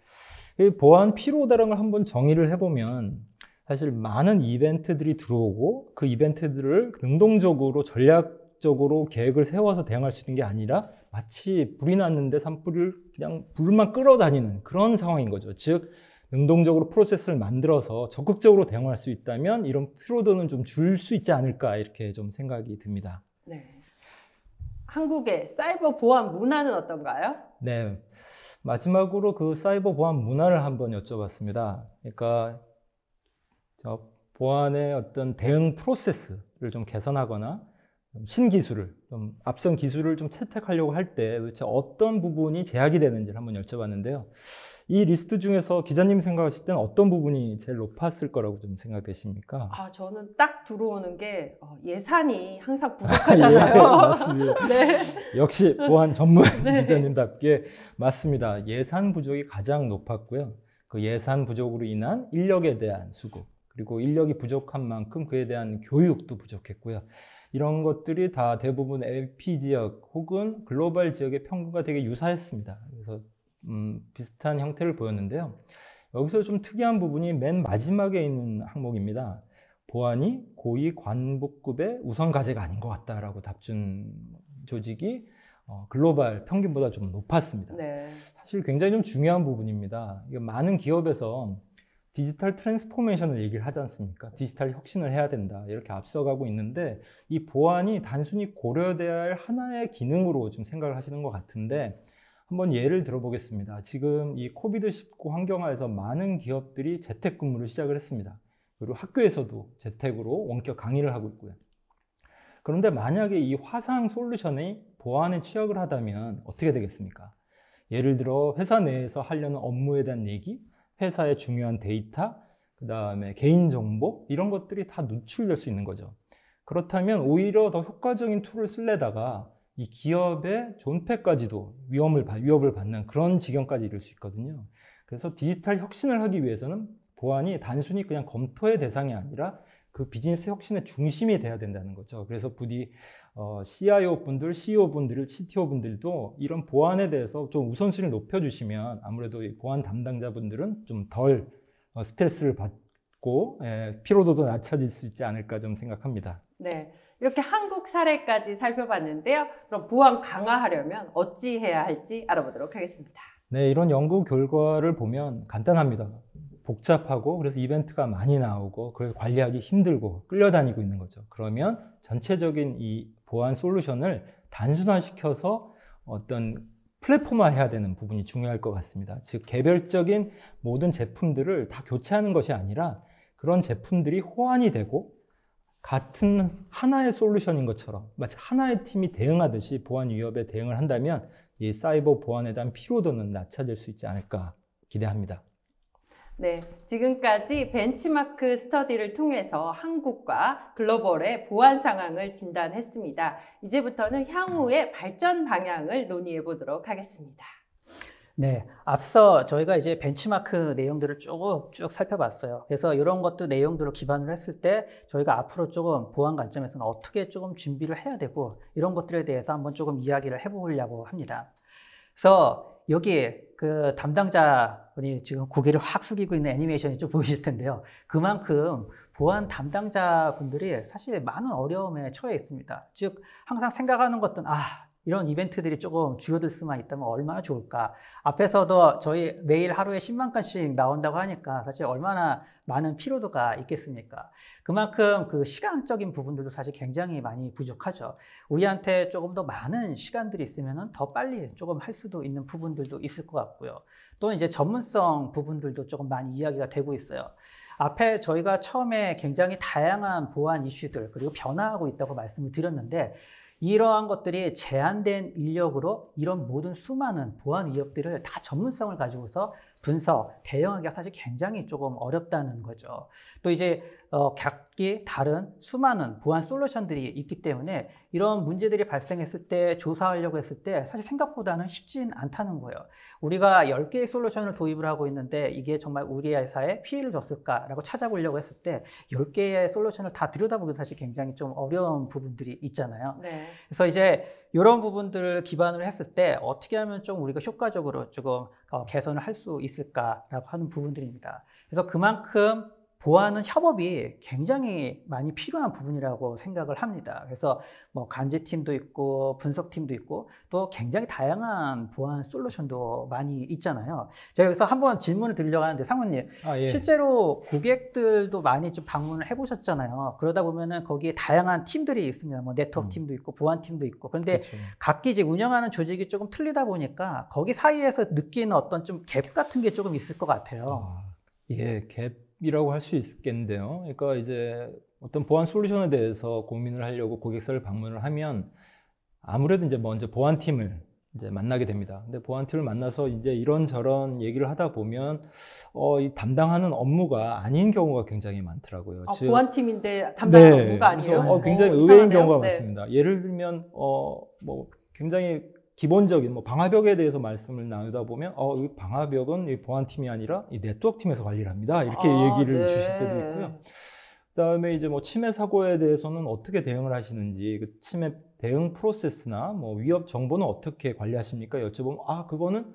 이 보안 피로도라는 걸 한번 정의를 해보면 사실 많은 이벤트들이 들어오고 그 이벤트들을 능동적으로 전략적으로 계획을 세워서 대응할 수 있는 게 아니라 마치 불이 났는데 산불을 그냥 불만 끌어다니는 그런 상황인 거죠. 즉 능동적으로 프로세스를 만들어서 적극적으로 대응할 수 있다면 이런 피로도는 좀 줄 수 있지 않을까 이렇게 좀 생각이 듭니다. 네. 한국의 사이버 보안 문화는 어떤가요? 네. 마지막으로 그 사이버 보안 문화를 한번 여쭤봤습니다. 그러니까 보안의 어떤 대응 프로세스를 좀 개선하거나 신기술을, 좀 앞선 기술을 좀 채택하려고 할 때 도대체 어떤 부분이 제약이 되는지를 한번 여쭤봤는데요. 이 리스트 중에서 기자님 생각하실 때는 어떤 부분이 제일 높았을 거라고 좀 생각되십니까? 저는 딱 들어오는 게 예산이 항상 예, 부족하잖아요. 맞습니다. 네. 역시 보안 전문 네. 기자님답게 맞습니다. 예산 부족이 가장 높았고요. 그 예산 부족으로 인한 인력에 대한 수급, 그리고 인력이 부족한 만큼 그에 대한 교육도 부족했고요. 이런 것들이 다 대부분 LP 지역 혹은 글로벌 지역의 평균과 되게 유사했습니다. 그래서 비슷한 형태를 보였는데요. 여기서 좀 특이한 부분이 맨 마지막에 있는 항목입니다. 보안이 고위 관부급의 우선 과제가 아닌 것 같다라고 답준 조직이 글로벌 평균보다 좀 높았습니다. 네. 사실 굉장히 좀 중요한 부분입니다. 이게 많은 기업에서 디지털 트랜스포메이션을 얘기를 하지 않습니까? 디지털 혁신을 해야 된다 이렇게 앞서가고 있는데 이 보안이 단순히 고려돼야 할 하나의 기능으로 좀 생각을 하시는 것 같은데 한번 예를 들어보겠습니다. 지금 이 코비드-19 환경하에서 많은 기업들이 재택근무를 시작을 했습니다. 그리고 학교에서도 재택으로 원격 강의를 하고 있고요. 그런데 만약에 이 화상 솔루션이 보안에 취약을 하다면 어떻게 되겠습니까? 예를 들어 회사 내에서 하려는 업무에 대한 얘기, 회사의 중요한 데이터, 그 다음에 개인정보 이런 것들이 다 노출될 수 있는 거죠. 그렇다면 오히려 더 효과적인 툴을 쓰려다가 이 기업의 존폐까지도 위협을 받는 그런 지경까지 이를 수 있거든요. 그래서 디지털 혁신을 하기 위해서는 보안이 단순히 그냥 검토의 대상이 아니라 그 비즈니스 혁신의 중심이 돼야 된다는 거죠. 그래서 부디 CIO 분들, CEO 분들, CTO 분들도 이런 보안에 대해서 좀 우선순위를 높여주시면 아무래도 이 보안 담당자분들은 좀 덜 스트레스를 받고 피로도도 낮춰질 수 있지 않을까 좀 생각합니다. 네. 이렇게 한국 사례까지 살펴봤는데요. 그럼 보안 강화하려면 어찌 해야 할지 알아보도록 하겠습니다. 네, 이런 연구 결과를 보면 간단합니다. 복잡하고 그래서 이벤트가 많이 나오고 그래서 관리하기 힘들고 끌려다니고 있는 거죠. 그러면 전체적인 이 보안 솔루션을 단순화시켜서 어떤 플랫폼화해야 되는 부분이 중요할 것 같습니다. 즉 개별적인 모든 제품들을 다 교체하는 것이 아니라 그런 제품들이 호환이 되고 같은 하나의 솔루션인 것처럼 마치 하나의 팀이 대응하듯이 보안 위협에 대응을 한다면 이 사이버 보안에 대한 피로도는 낮아질 수 있지 않을까 기대합니다. 네, 지금까지 벤치마크 스터디를 통해서 한국과 글로벌의 보안 상황을 진단했습니다. 이제부터는 향후의 발전 방향을 논의해 보도록 하겠습니다. 네, 앞서 저희가 이제 벤치마크 내용들을 쭉 살펴봤어요. 그래서 이런 것도 내용들을 기반으로 했을 때 저희가 앞으로 조금 보안 관점에서는 어떻게 조금 준비를 해야 되고 이런 것들에 대해서 한번 조금 이야기를 해보려고 합니다. 그래서 여기 그 담당자분이 지금 고개를 확 숙이고 있는 애니메이션이 좀 보이실 텐데요. 그만큼 보안 담당자분들이 사실 많은 어려움에 처해 있습니다. 즉 항상 생각하는 것은 이런 이벤트들이 조금 줄어들 수만 있다면 얼마나 좋을까. 앞에서도 저희 매일 하루에 10만 건씩 나온다고 하니까 사실 얼마나 많은 피로도가 있겠습니까? 그만큼 그 시간적인 부분들도 사실 굉장히 많이 부족하죠. 우리한테 조금 더 많은 시간들이 있으면 더 빨리 조금 할 수도 있는 부분들도 있을 것 같고요. 또 이제 전문성 부분들도 조금 많이 이야기가 되고 있어요. 앞에 저희가 처음에 굉장히 다양한 보안 이슈들 그리고 변화하고 있다고 말씀을 드렸는데 이러한 것들이 제한된 인력으로 이런 모든 수많은 보안 위협들을 다 전문성을 가지고서 분석, 대응하기가 사실 굉장히 조금 어렵다는 거죠. 또 이제 각기 다른 수많은 보안 솔루션들이 있기 때문에 이런 문제들이 발생했을 때 조사하려고 했을 때 사실 생각보다는 쉽진 않다는 거예요. 우리가 10개의 솔루션을 도입을 하고 있는데 이게 정말 우리 회사에 피해를 줬을까라고 찾아보려고 했을 때 10개의 솔루션을 다 들여다보기 사실 굉장히 좀 어려운 부분들이 있잖아요. 네. 그래서 이제 이런 부분들을 기반으로 했을 때 어떻게 하면 좀 우리가 효과적으로 조금 개선을 할 수 있을까라고 하는 부분들입니다. 그래서 그만큼 보안은 협업이 굉장히 많이 필요한 부분이라고 생각을 합니다. 그래서 뭐 간제팀도 있고 분석팀도 있고 또 굉장히 다양한 보안 솔루션도 많이 있잖아요. 제가 여기서 한번 질문을 드리려고 하는데 상무님, 예. 실제로 고객들도 많이 좀 방문을 해보셨잖아요. 그러다 보면은 거기에 다양한 팀들이 있습니다. 뭐 네트워크 팀도 있고 보안 팀도 있고. 그런데 그렇죠. 각기 이제 운영하는 조직이 조금 틀리다 보니까 거기 사이에서 느끼는 어떤 좀 갭 같은 게 조금 있을 것 같아요. 예, 갭이라고 할 수 있겠는데요. 그러니까 이제 어떤 보안 솔루션에 대해서 고민을 하려고 고객사를 방문을 하면 아무래도 이제 먼저 보안팀을 이제 만나게 됩니다. 근데 보안팀을 만나서 이제 이런저런 얘기를 하다 보면 이 담당하는 업무가 아닌 경우가 굉장히 많더라고요. 아, 즉, 보안팀인데 담당하는 업무가 아니에요? 그래서 굉장히 의외인 이상하네요. 경우가 네. 많습니다. 예를 들면 뭐 굉장히 기본적인 뭐 방화벽에 대해서 말씀을 나누다 보면 이 방화벽은 이 보안팀이 아니라 이 네트워크팀에서 관리를 합니다. 이렇게 얘기를 네. 주실 때도 있고요. 그다음에 이제 뭐 침해 사고에 대해서는 어떻게 대응을 하시는지, 그 침해 대응 프로세스나 뭐 위협 정보는 어떻게 관리하십니까? 여쭤보면 그거는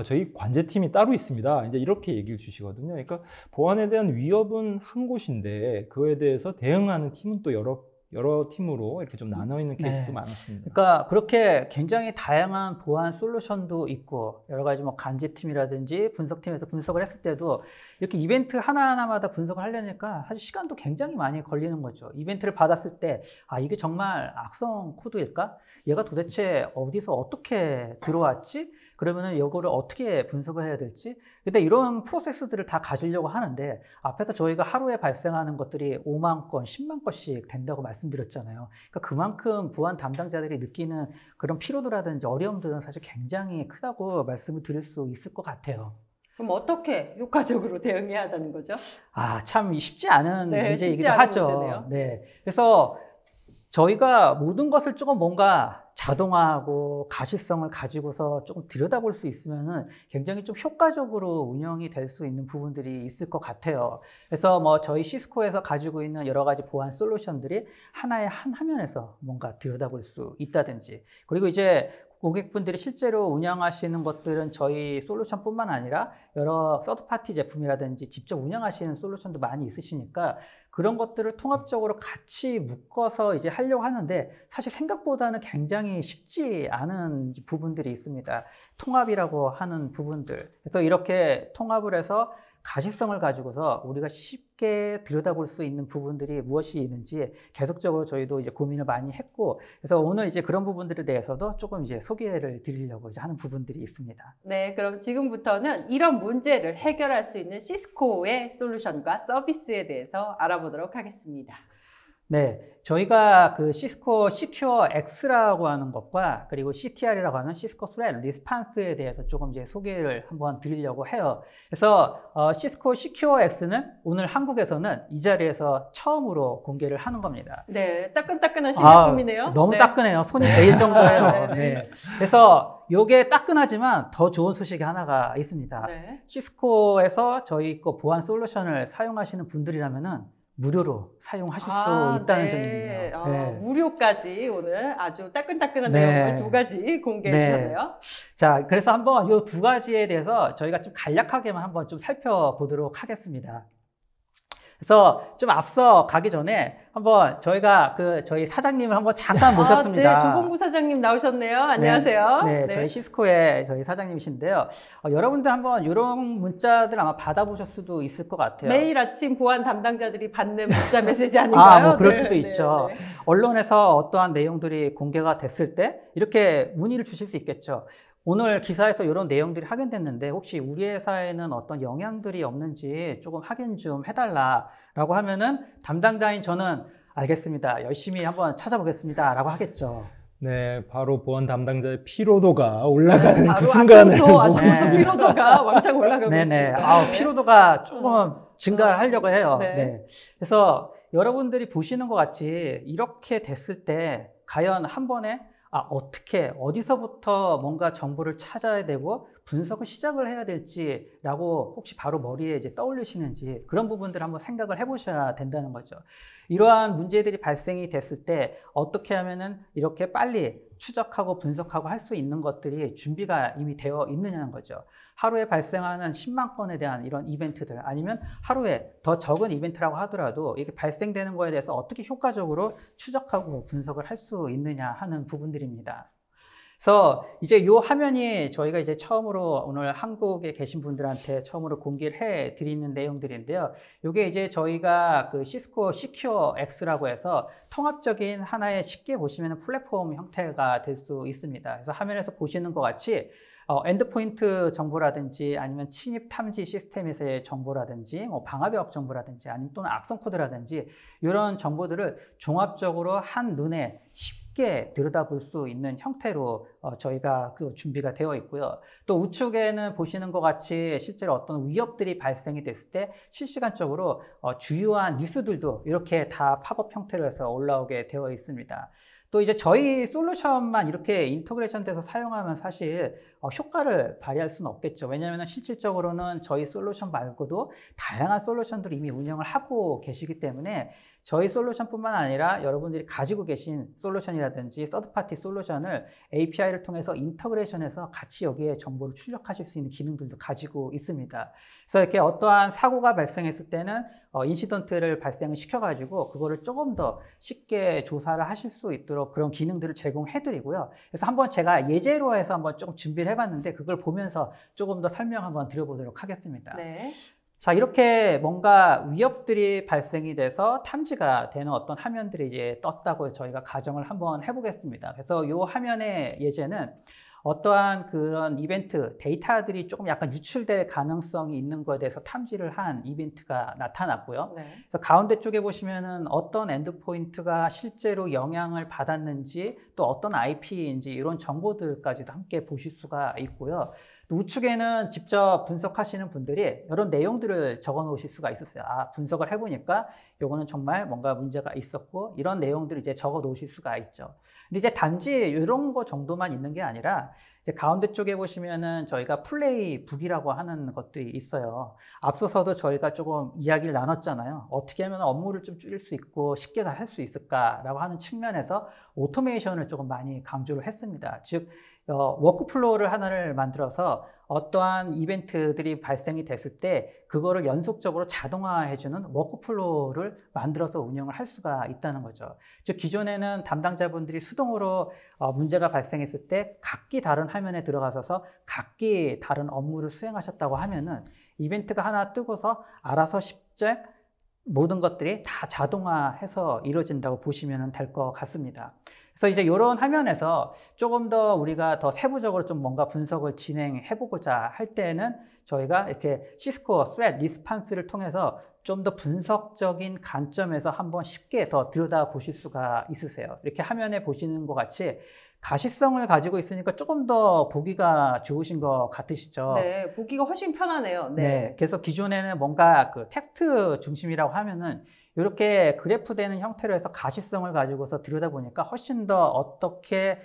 저희 관제팀이 따로 있습니다. 이제 이렇게 얘기를 주시거든요. 그러니까 보안에 대한 위협은 한 곳인데 그거에 대해서 대응하는 팀은 또 여러 팀으로 이렇게 좀 나눠 있는 케이스도 네. 많았습니다. 그러니까 그렇게 굉장히 다양한 보안 솔루션도 있고 여러 가지 뭐 간제팀이라든지 분석팀에서 분석을 했을 때도 이렇게 이벤트 하나하나마다 분석을 하려니까 사실 시간도 굉장히 많이 걸리는 거죠. 이벤트를 받았을 때 이게 정말 악성 코드일까? 얘가 도대체 어디서 어떻게 들어왔지? 그러면은 이거를 어떻게 분석을 해야 될지? 근데 이런 프로세스들을 다 가지려고 하는데 앞에서 저희가 하루에 발생하는 것들이 5만 건, 10만 건씩 된다고 말씀드렸잖아요. 그러니까 그만큼 보안 담당자들이 느끼는 그런 피로도라든지 어려움들은 사실 굉장히 크다고 말씀을 드릴 수 있을 것 같아요. 그럼 어떻게 효과적으로 대응해야 한다는 거죠? 참 쉽지 않은 네, 문제이기도 쉽지 않은 하죠. 문제네요. 네. 그래서 저희가 모든 것을 조금 뭔가 자동화하고 가시성을 가지고서 조금 들여다볼 수 있으면은 굉장히 좀 효과적으로 운영이 될 수 있는 부분들이 있을 것 같아요. 그래서 뭐 저희 시스코에서 가지고 있는 여러 가지 보안 솔루션들이 하나의 한 화면에서 뭔가 들여다볼 수 있다든지, 그리고 이제 고객분들이 실제로 운영하시는 것들은 저희 솔루션뿐만 아니라 여러 서드파티 제품이라든지 직접 운영하시는 솔루션도 많이 있으시니까 그런 것들을 통합적으로 같이 묶어서 이제 하려고 하는데 사실 생각보다는 굉장히 쉽지 않은 부분들이 있습니다. 통합이라고 하는 부분들. 그래서 이렇게 통합을 해서 가시성을 가지고서 우리가 쉽게 들여다볼 수 있는 부분들이 무엇이 있는지 계속적으로 저희도 이제 고민을 많이 했고, 그래서 오늘 이제 그런 부분들에 대해서도 조금 이제 소개를 드리려고 이제 하는 부분들이 있습니다. 네, 그럼 지금부터는 이런 문제를 해결할 수 있는 시스코의 솔루션과 서비스에 대해서 알아보도록 하겠습니다. 네, 저희가 그 시스코 시큐어 X라고 하는 것과 그리고 CTR이라고 하는 시스코 스레드 리스판스에 대해서 조금 이제 소개를 한번 드리려고 해요. 그래서 시스코 시큐어 X는 오늘 한국에서는 이 자리에서 처음으로 공개를 하는 겁니다. 네, 따끈따끈한 신제품이네요. 너무 네. 따끈해요. 손이 베일 정도예요. 네. 네. 그래서 이게 따끈하지만 더 좋은 소식이 하나가 있습니다. 네. 시스코에서 저희 거 보안 솔루션을 사용하시는 분들이라면은 무료로 사용하실 수 있다는 네. 점이에요. 네. 무료까지 오늘 아주 따끈따끈한 네. 내용을 두 가지 공개해 주셨네요. 자, 그래서 한번 이 두 가지에 대해서 저희가 좀 간략하게만 한번 좀 살펴보도록 하겠습니다. 그래서 좀 앞서 가기 전에 한번 저희가 저희 사장님을 한번 잠깐 모셨습니다. 네, 조봉구 사장님 나오셨네요. 안녕하세요. 네, 저희 시스코의 저희 사장님이신데요. 여러분들 한번 이런 문자들 아마 받아보실 수도 있을 것 같아요. 매일 아침 보안 담당자들이 받는 문자 메시지 아닌가요? 뭐 그럴 네, 수도 있죠. 언론에서 어떠한 내용들이 공개가 됐을 때 이렇게 문의를 주실 수 있겠죠. 오늘 기사에서 이런 내용들이 확인됐는데 혹시 우리 회사에는 어떤 영향들이 없는지 조금 확인 좀 해달라라고 하면은 담당자인 저는 알겠습니다. 열심히 한번 찾아보겠습니다. 라고 하겠죠. 네, 바로 보안 담당자의 피로도가 올라가는 바로 그 순간을 보고 아침부터 있습니다. 피로도가 왕창 올라가고 네네. 있습니다. 피로도가 조금 증가를 하려고 해요. 네. 네. 그래서 여러분들이 보시는 것 같이 이렇게 됐을 때 과연 한 번에 어떻게, 어디서부터 뭔가 정보를 찾아야 되고 분석을 시작을 해야 될지라고 혹시 바로 머리에 이제 떠올리시는지 그런 부분들을 한번 생각을 해보셔야 된다는 거죠. 이러한 문제들이 발생이 됐을 때 어떻게 하면은 이렇게 빨리 추적하고 분석하고 할 수 있는 것들이 준비가 이미 되어 있느냐는 거죠. 하루에 발생하는 10만 건에 대한 이런 이벤트들 아니면 하루에 더 적은 이벤트라고 하더라도 이게 발생되는 거에 대해서 어떻게 효과적으로 추적하고 분석을 할 수 있느냐 하는 부분들입니다. 그래서 이제 이 화면이 저희가 이제 처음으로 오늘 한국에 계신 분들한테 처음으로 공개를 해 드리는 내용들인데요. 이게 이제 저희가 그 시스코 시큐어 X라고 해서 통합적인 하나의 쉽게 보시면 플랫폼 형태가 될 수 있습니다. 그래서 화면에서 보시는 것 같이 엔드포인트 정보라든지 아니면 침입 탐지 시스템에서의 정보라든지 뭐 방화벽 정보라든지 아니면 또는 악성 코드라든지 이런 정보들을 종합적으로 한 눈에 쉽게 들여다볼 수 있는 형태로 저희가 그 준비가 되어 있고요. 또 우측에는 보시는 것 같이 실제로 어떤 위협들이 발생이 됐을 때 실시간적으로 주요한 뉴스들도 이렇게 다 팝업 형태로 해서 올라오게 되어 있습니다. 또 이제 저희 솔루션만 이렇게 인터그레이션 돼서 사용하면 사실 효과를 발휘할 수는 없겠죠. 왜냐하면 실질적으로는 저희 솔루션 말고도 다양한 솔루션들을 이미 운영을 하고 계시기 때문에 저희 솔루션뿐만 아니라 여러분들이 가지고 계신 솔루션이라든지 서드파티 솔루션을 API를 통해서 인터그레이션해서 같이 여기에 정보를 출력하실 수 있는 기능들도 가지고 있습니다. 그래서 이렇게 어떠한 사고가 발생했을 때는 인시던트를 발생을 시켜가지고 그거를 조금 더 쉽게 조사를 하실 수 있도록 그런 기능들을 제공해드리고요. 그래서 한번 제가 예제로 해서 한번 조금 준비를 해봤는데 그걸 보면서 조금 더 설명 한번 드려보도록 하겠습니다. 네. 자, 이렇게 뭔가 위협들이 발생이 돼서 탐지가 되는 어떤 화면들이 이제 떴다고 저희가 가정을 한번 해보겠습니다. 그래서 이 화면의 예제는 어떠한 그런 이벤트, 데이터들이 조금 약간 유출될 가능성이 있는 것에 대해서 탐지를 한 이벤트가 나타났고요. 네. 그래서 가운데 쪽에 보시면은 어떤 엔드포인트가 실제로 영향을 받았는지 또 어떤 IP인지 이런 정보들까지도 함께 보실 수가 있고요. 우측에는 직접 분석하시는 분들이 이런 내용들을 적어 놓으실 수가 있었어요. 분석을 해보니까 요거는 정말 뭔가 문제가 있었고 이런 내용들을 이제 적어 놓으실 수가 있죠. 근데 이제 단지 이런 거 정도만 있는 게 아니라 이제 가운데 쪽에 보시면은 저희가 플레이북이라고 하는 것들이 있어요. 앞서서도 저희가 조금 이야기를 나눴잖아요. 어떻게 하면 업무를 좀 줄일 수 있고 쉽게 할 수 있을까라고 하는 측면에서 오토메이션을 조금 많이 강조를 했습니다. 즉 워크플로우를 하나를 만들어서 어떠한 이벤트들이 발생이 됐을 때 그거를 연속적으로 자동화해주는 워크플로우를 만들어서 운영을 할 수가 있다는 거죠. 즉 기존에는 담당자분들이 수동으로 문제가 발생했을 때 각기 다른 화면에 들어가셔서 각기 다른 업무를 수행하셨다고 하면은 이벤트가 하나 뜨고서 알아서 쉽게 모든 것들이 다 자동화해서 이루어진다고 보시면 될 것 같습니다. 그래서 이제 이런 화면에서 조금 더 우리가 더 세부적으로 좀 뭔가 분석을 진행해 보고자 할 때는 저희가 이렇게 시스코 Threat Response를 통해서 좀 더 분석적인 관점에서 한번 쉽게 더 들여다 보실 수가 있으세요. 이렇게 화면에 보시는 것 같이 가시성을 가지고 있으니까 조금 더 보기가 좋으신 것 같으시죠? 네, 보기가 훨씬 편하네요. 네. 그래서 기존에는 뭔가 그 텍스트 중심이라고 하면은 이렇게 그래프되는 형태로 해서 가시성을 가지고서 들여다보니까 훨씬 더 어떻게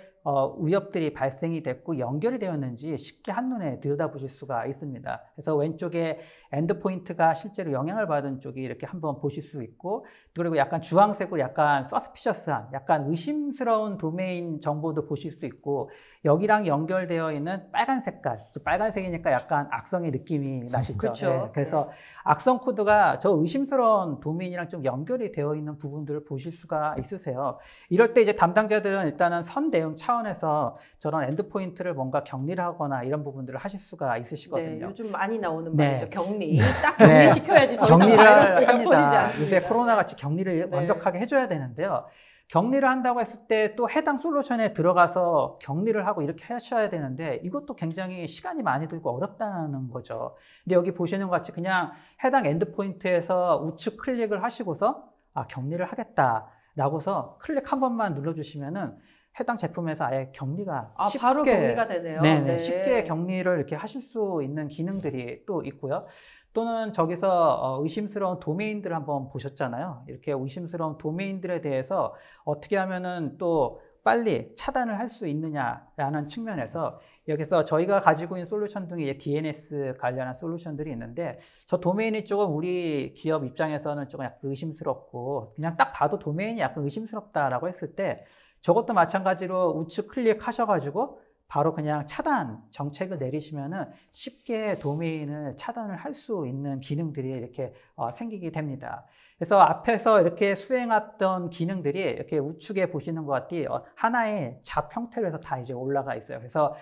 위협들이 발생이 됐고 연결이 되었는지 쉽게 한눈에 들여다보실 수가 있습니다. 그래서 왼쪽에 엔드포인트가 실제로 영향을 받은 쪽이 이렇게 한번 보실 수 있고, 그리고 약간 주황색으로 약간 서스피셔스한, 약간 의심스러운 도메인 정보도 보실 수 있고, 여기랑 연결되어 있는 빨간 색깔, 빨간색이니까 약간 악성의 느낌이 나시죠. 그렇죠. 네, 그래서 악성 코드가 저 의심스러운 도메인이랑 좀 연결이 되어 있는 부분들을 보실 수가 있으세요. 이럴 때 이제 담당자들은 일단은 선 대응 차원에서 저런 엔드포인트를 뭔가 격리를 하거나 이런 부분들을 하실 수가 있으시거든요. 네, 요즘 많이 나오는 네. 말이죠. 격리. 딱 격리시켜야지 더 이상 격리를 바이러스가 퍼지지 합니다. 않습니다. 요새 코로나 같이 격리를 네. 완벽하게 해줘야 되는데요. 격리를 한다고 했을 때 또 해당 솔루션에 들어가서 격리를 하고 이렇게 하셔야 되는데 이것도 굉장히 시간이 많이 들고 어렵다는 거죠. 근데 여기 보시는 것 같이 그냥 해당 엔드포인트에서 우측 클릭을 하시고서 격리를 하겠다라고서 클릭 한 번만 눌러주시면은 해당 제품에서 아예 격리가 쉽게 바로 격리가 되네요. 네. 쉽게 격리를 이렇게 하실 수 있는 기능들이 또 있고요. 또는 저기서 의심스러운 도메인들을 한번 보셨잖아요. 이렇게 의심스러운 도메인들에 대해서 어떻게 하면은 또 빨리 차단을 할 수 있느냐라는 측면에서 여기서 저희가 가지고 있는 솔루션 중에 DNS 관련한 솔루션들이 있는데 저 도메인이 조금 우리 기업 입장에서는 조금 약간 의심스럽고 그냥 딱 봐도 도메인이 약간 의심스럽다라고 했을 때 저것도 마찬가지로 우측 클릭하셔가지고 바로 그냥 차단 정책을 내리시면은 쉽게 도메인을 차단을 할 수 있는 기능들이 이렇게 생기게 됩니다. 그래서 앞에서 이렇게 수행했던 기능들이 이렇게 우측에 보시는 것 같이 하나의 잡 형태로 해서 다 이제 올라가 있어요. 그래서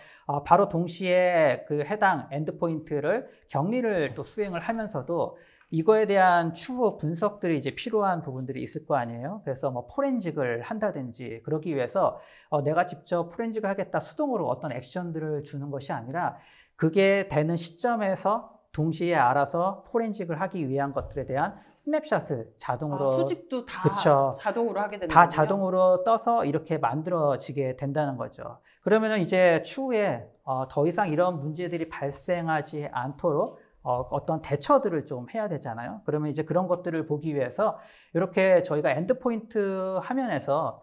바로 동시에 그 해당 엔드포인트를 격리를 또 수행을 하면서도 이거에 대한 추후 분석들이 이제 필요한 부분들이 있을 거 아니에요. 그래서 뭐 포렌직을 한다든지 그러기 위해서 내가 직접 포렌직을 하겠다 수동으로 어떤 액션들을 주는 것이 아니라 그게 되는 시점에서 동시에 알아서 포렌직을 하기 위한 것들에 대한 스냅샷을 자동으로 수집도 다 그쵸. 자동으로 하게 되는 다 거군요. 자동으로 떠서 이렇게 만들어지게 된다는 거죠. 그러면 이제 추후에 더 이상 이런 문제들이 발생하지 않도록 어떤 대처들을 좀 해야 되잖아요. 그러면 이제 그런 것들을 보기 위해서 이렇게 저희가 엔드포인트 화면에서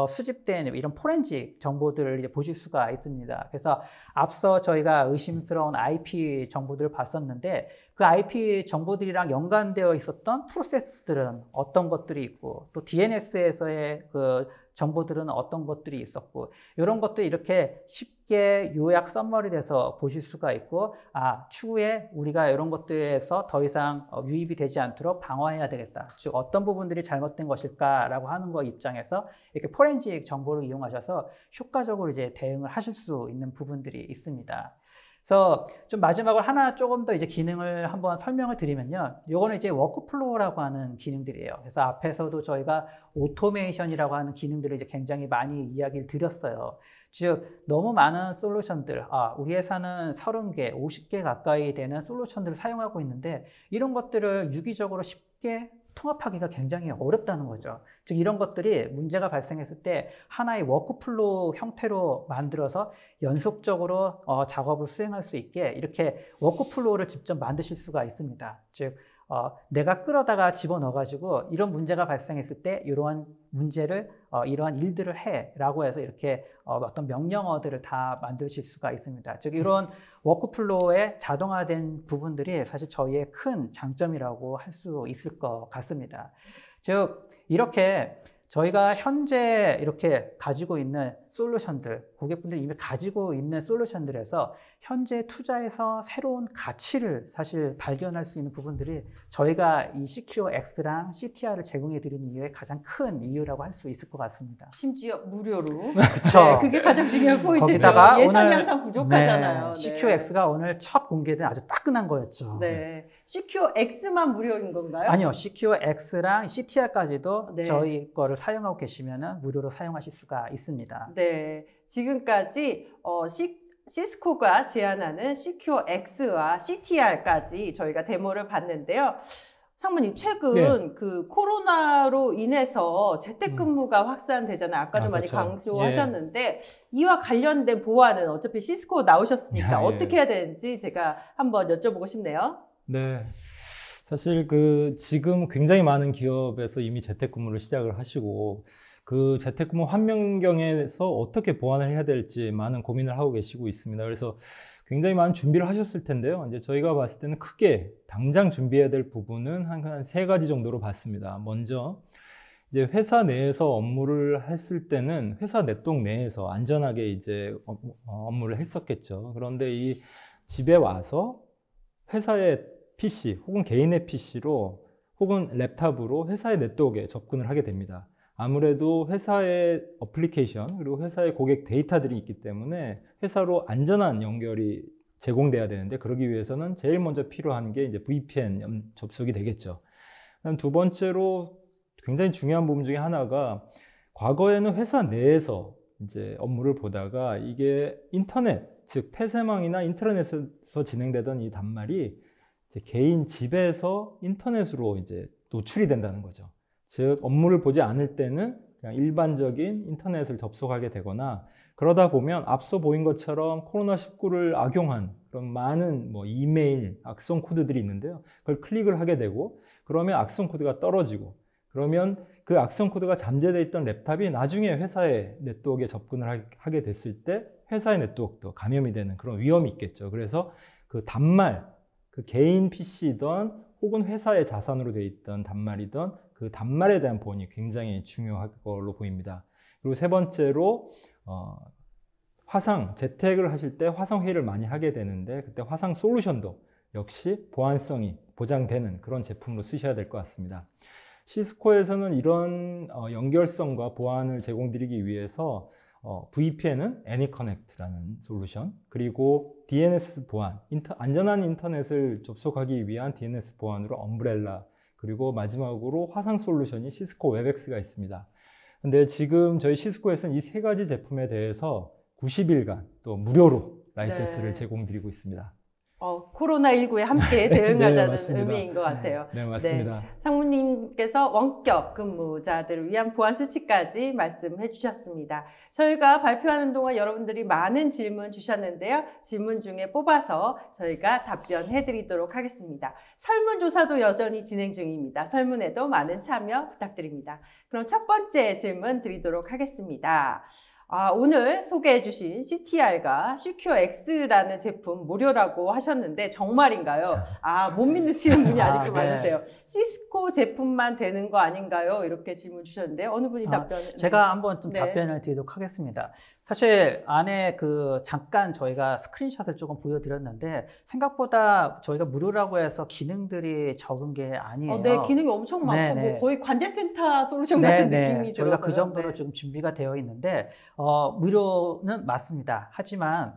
수집된 이런 포렌식 정보들을 이제 보실 수가 있습니다. 그래서 앞서 저희가 의심스러운 IP 정보들을 봤었는데 그 IP 정보들이랑 연관되어 있었던 프로세스들은 어떤 것들이 있고 또 DNS에서의 그 정보들은 어떤 것들이 있었고 이런 것들이 이렇게 쉽게 요약 썸머리 돼서 보실 수가 있고 추후에 우리가 이런 것들에서 더 이상 유입이 되지 않도록 방어해야 되겠다. 즉 어떤 부분들이 잘못된 것일까라고 하는 거 입장에서 이렇게 포렌식 정보를 이용하셔서 효과적으로 이제 대응을 하실 수 있는 부분들이 있습니다. 그래서 좀 마지막으로 하나 조금 더 이제 기능을 한번 설명을 드리면요. 요거는 이제 워크플로우라고 하는 기능들이에요. 그래서 앞에서도 저희가 오토메이션이라고 하는 기능들을 이제 굉장히 많이 이야기를 드렸어요. 즉 너무 많은 솔루션들, 우리 회사는 30개, 50개 가까이 되는 솔루션들을 사용하고 있는데 이런 것들을 유기적으로 쉽게 통합하기가 굉장히 어렵다는 거죠. 즉 이런 것들이 문제가 발생했을 때 하나의 워크플로우 형태로 만들어서 연속적으로 작업을 수행할 수 있게 이렇게 워크플로우를 직접 만드실 수가 있습니다. 즉 내가 끌어다가 집어넣어가지고 이런 문제가 발생했을 때 이러한 문제를 이러한 일들을 해라고 해서 이렇게 어떤 명령어들을 다 만드실 수가 있습니다. 즉 이런 워크플로우의 자동화된 부분들이 사실 저희의 큰 장점이라고 할 수 있을 것 같습니다. 즉 이렇게 저희가 현재 이렇게 가지고 있는 솔루션들, 고객분들이 이미 가지고 있는 솔루션들에서 현재 투자해서 새로운 가치를 사실 발견할 수 있는 부분들이 저희가 이 CQX랑 CTR을 제공해 드리는 이유의 가장 큰 이유라고 할 수 있을 것 같습니다. 심지어 무료로. 그렇죠. 네, 그게 가장 중요한 포인트죠. 거기다가 예산이 오늘 항상 부족하잖아요. 네. CQX가 오늘 첫 공개된 아주 따끈한 거였죠. 네. CQX만 무료인 건가요? 아니요. CQX랑 CTR까지도 네. 저희 거를 사용하고 계시면 무료로 사용하실 수가 있습니다. 네. 지금까지 시스코가 제안하는 CQX와 CTR까지 저희가 데모를 봤는데요. 상무님, 최근 그 코로나로 인해서 재택근무가 확산되잖아요. 아까도 많이 그렇죠. 강조하셨는데 이와 관련된 보완은 어차피 시스코 나오셨으니까 어떻게 해야 되는지 제가 한번 여쭤보고 싶네요. 네. 사실 지금 굉장히 많은 기업에서 이미 재택근무를 시작을 하시고 그 재택근무 환경에서 어떻게 보완을 해야 될지 많은 고민을 하고 계시고 있습니다. 그래서 굉장히 많은 준비를 하셨을 텐데요. 이제 저희가 봤을 때는 크게 당장 준비해야 될 부분은 한 세 가지 정도로 봤습니다. 먼저 이제 회사 내에서 업무를 했을 때는 회사 네트워크 내에서 안전하게 이제 업무를 했었겠죠. 그런데 이 집에 와서 회사의 PC 혹은 개인의 PC로 혹은 랩탑으로 회사의 네트워크에 접근을 하게 됩니다. 아무래도 회사의 어플리케이션 그리고 회사의 고객 데이터들이 있기 때문에 회사로 안전한 연결이 제공돼야 되는데 그러기 위해서는 제일 먼저 필요한 게 이제 VPN 접속이 되겠죠. 두 번째로 굉장히 중요한 부분 중에 하나가 과거에는 회사 내에서 이제 업무를 보다가 이게 인터넷, 즉 폐쇄망이나 인터넷에서 진행되던 이 단말이 이제 개인 집에서 인터넷으로 이제 노출이 된다는 거죠. 즉 업무를 보지 않을 때는 그냥 일반적인 인터넷을 접속하게 되거나 그러다 보면 앞서 보인 것처럼 코로나19를 악용한 그런 많은 이메일 악성 코드들이 있는데요. 그걸 클릭을 하게 되고 그러면 악성 코드가 떨어지고 그러면 그 악성 코드가 잠재되어 있던 랩탑이 나중에 회사의 네트워크에 접근을 하게 됐을 때 회사의 네트워크도 감염이 되는 그런 위험이 있겠죠. 그래서 그 단말, 그 개인 PC든 혹은 회사의 자산으로 되어 있던 단말이든 그 단말에 대한 보안이 굉장히 중요할 걸로 보입니다. 그리고 세 번째로 재택을 하실 때 화상 회의를 많이 하게 되는데 그때 화상 솔루션도 역시 보안성이 보장되는 그런 제품으로 쓰셔야 될 것 같습니다. 시스코에서는 이런 연결성과 보안을 제공드리기 위해서 VPN은 AnyConnect라는 솔루션, 그리고 DNS 보안, 안전한 인터넷을 접속하기 위한 DNS 보안으로 엄브렐라, 그리고 마지막으로 화상 솔루션이 시스코 웹엑스가 있습니다. 근데 지금 저희 시스코에서는 이 세 가지 제품에 대해서 90일간 또 무료로 라이센스를 제공드리고 있습니다. 코로나19에 함께 대응하자는 네, 의미인 것 같아요. 네, 맞습니다. 네, 상무님께서 원격 근무자들을 위한 보안 수칙까지 말씀해 주셨습니다. 저희가 발표하는 동안 여러분들이 많은 질문 주셨는데요. 질문 중에 뽑아서 저희가 답변해 드리도록 하겠습니다. 설문조사도 여전히 진행 중입니다. 설문에도 많은 참여 부탁드립니다. 그럼 첫 번째 질문 드리도록 하겠습니다. 오늘 소개해 주신 CTR과 CQX라는 제품 무료라고 하셨는데 정말인가요? 못 믿으시는 분이 아직도 많으세요. 시스코 제품만 되는 거 아닌가요? 이렇게 질문 주셨는데 어느 분이 답변을? 제가 한번 좀 답변을 드리도록 하겠습니다. 사실 안에 잠깐 저희가 스크린샷을 조금 보여드렸는데 생각보다 저희가 무료라고 해서 기능들이 적은 게 아니에요. 네, 기능이 엄청 많고 거의 관제센터 솔루션 같은 느낌이 들어서 저희가 그 정도로 좀 준비가 되어 있는데 무료는 맞습니다. 하지만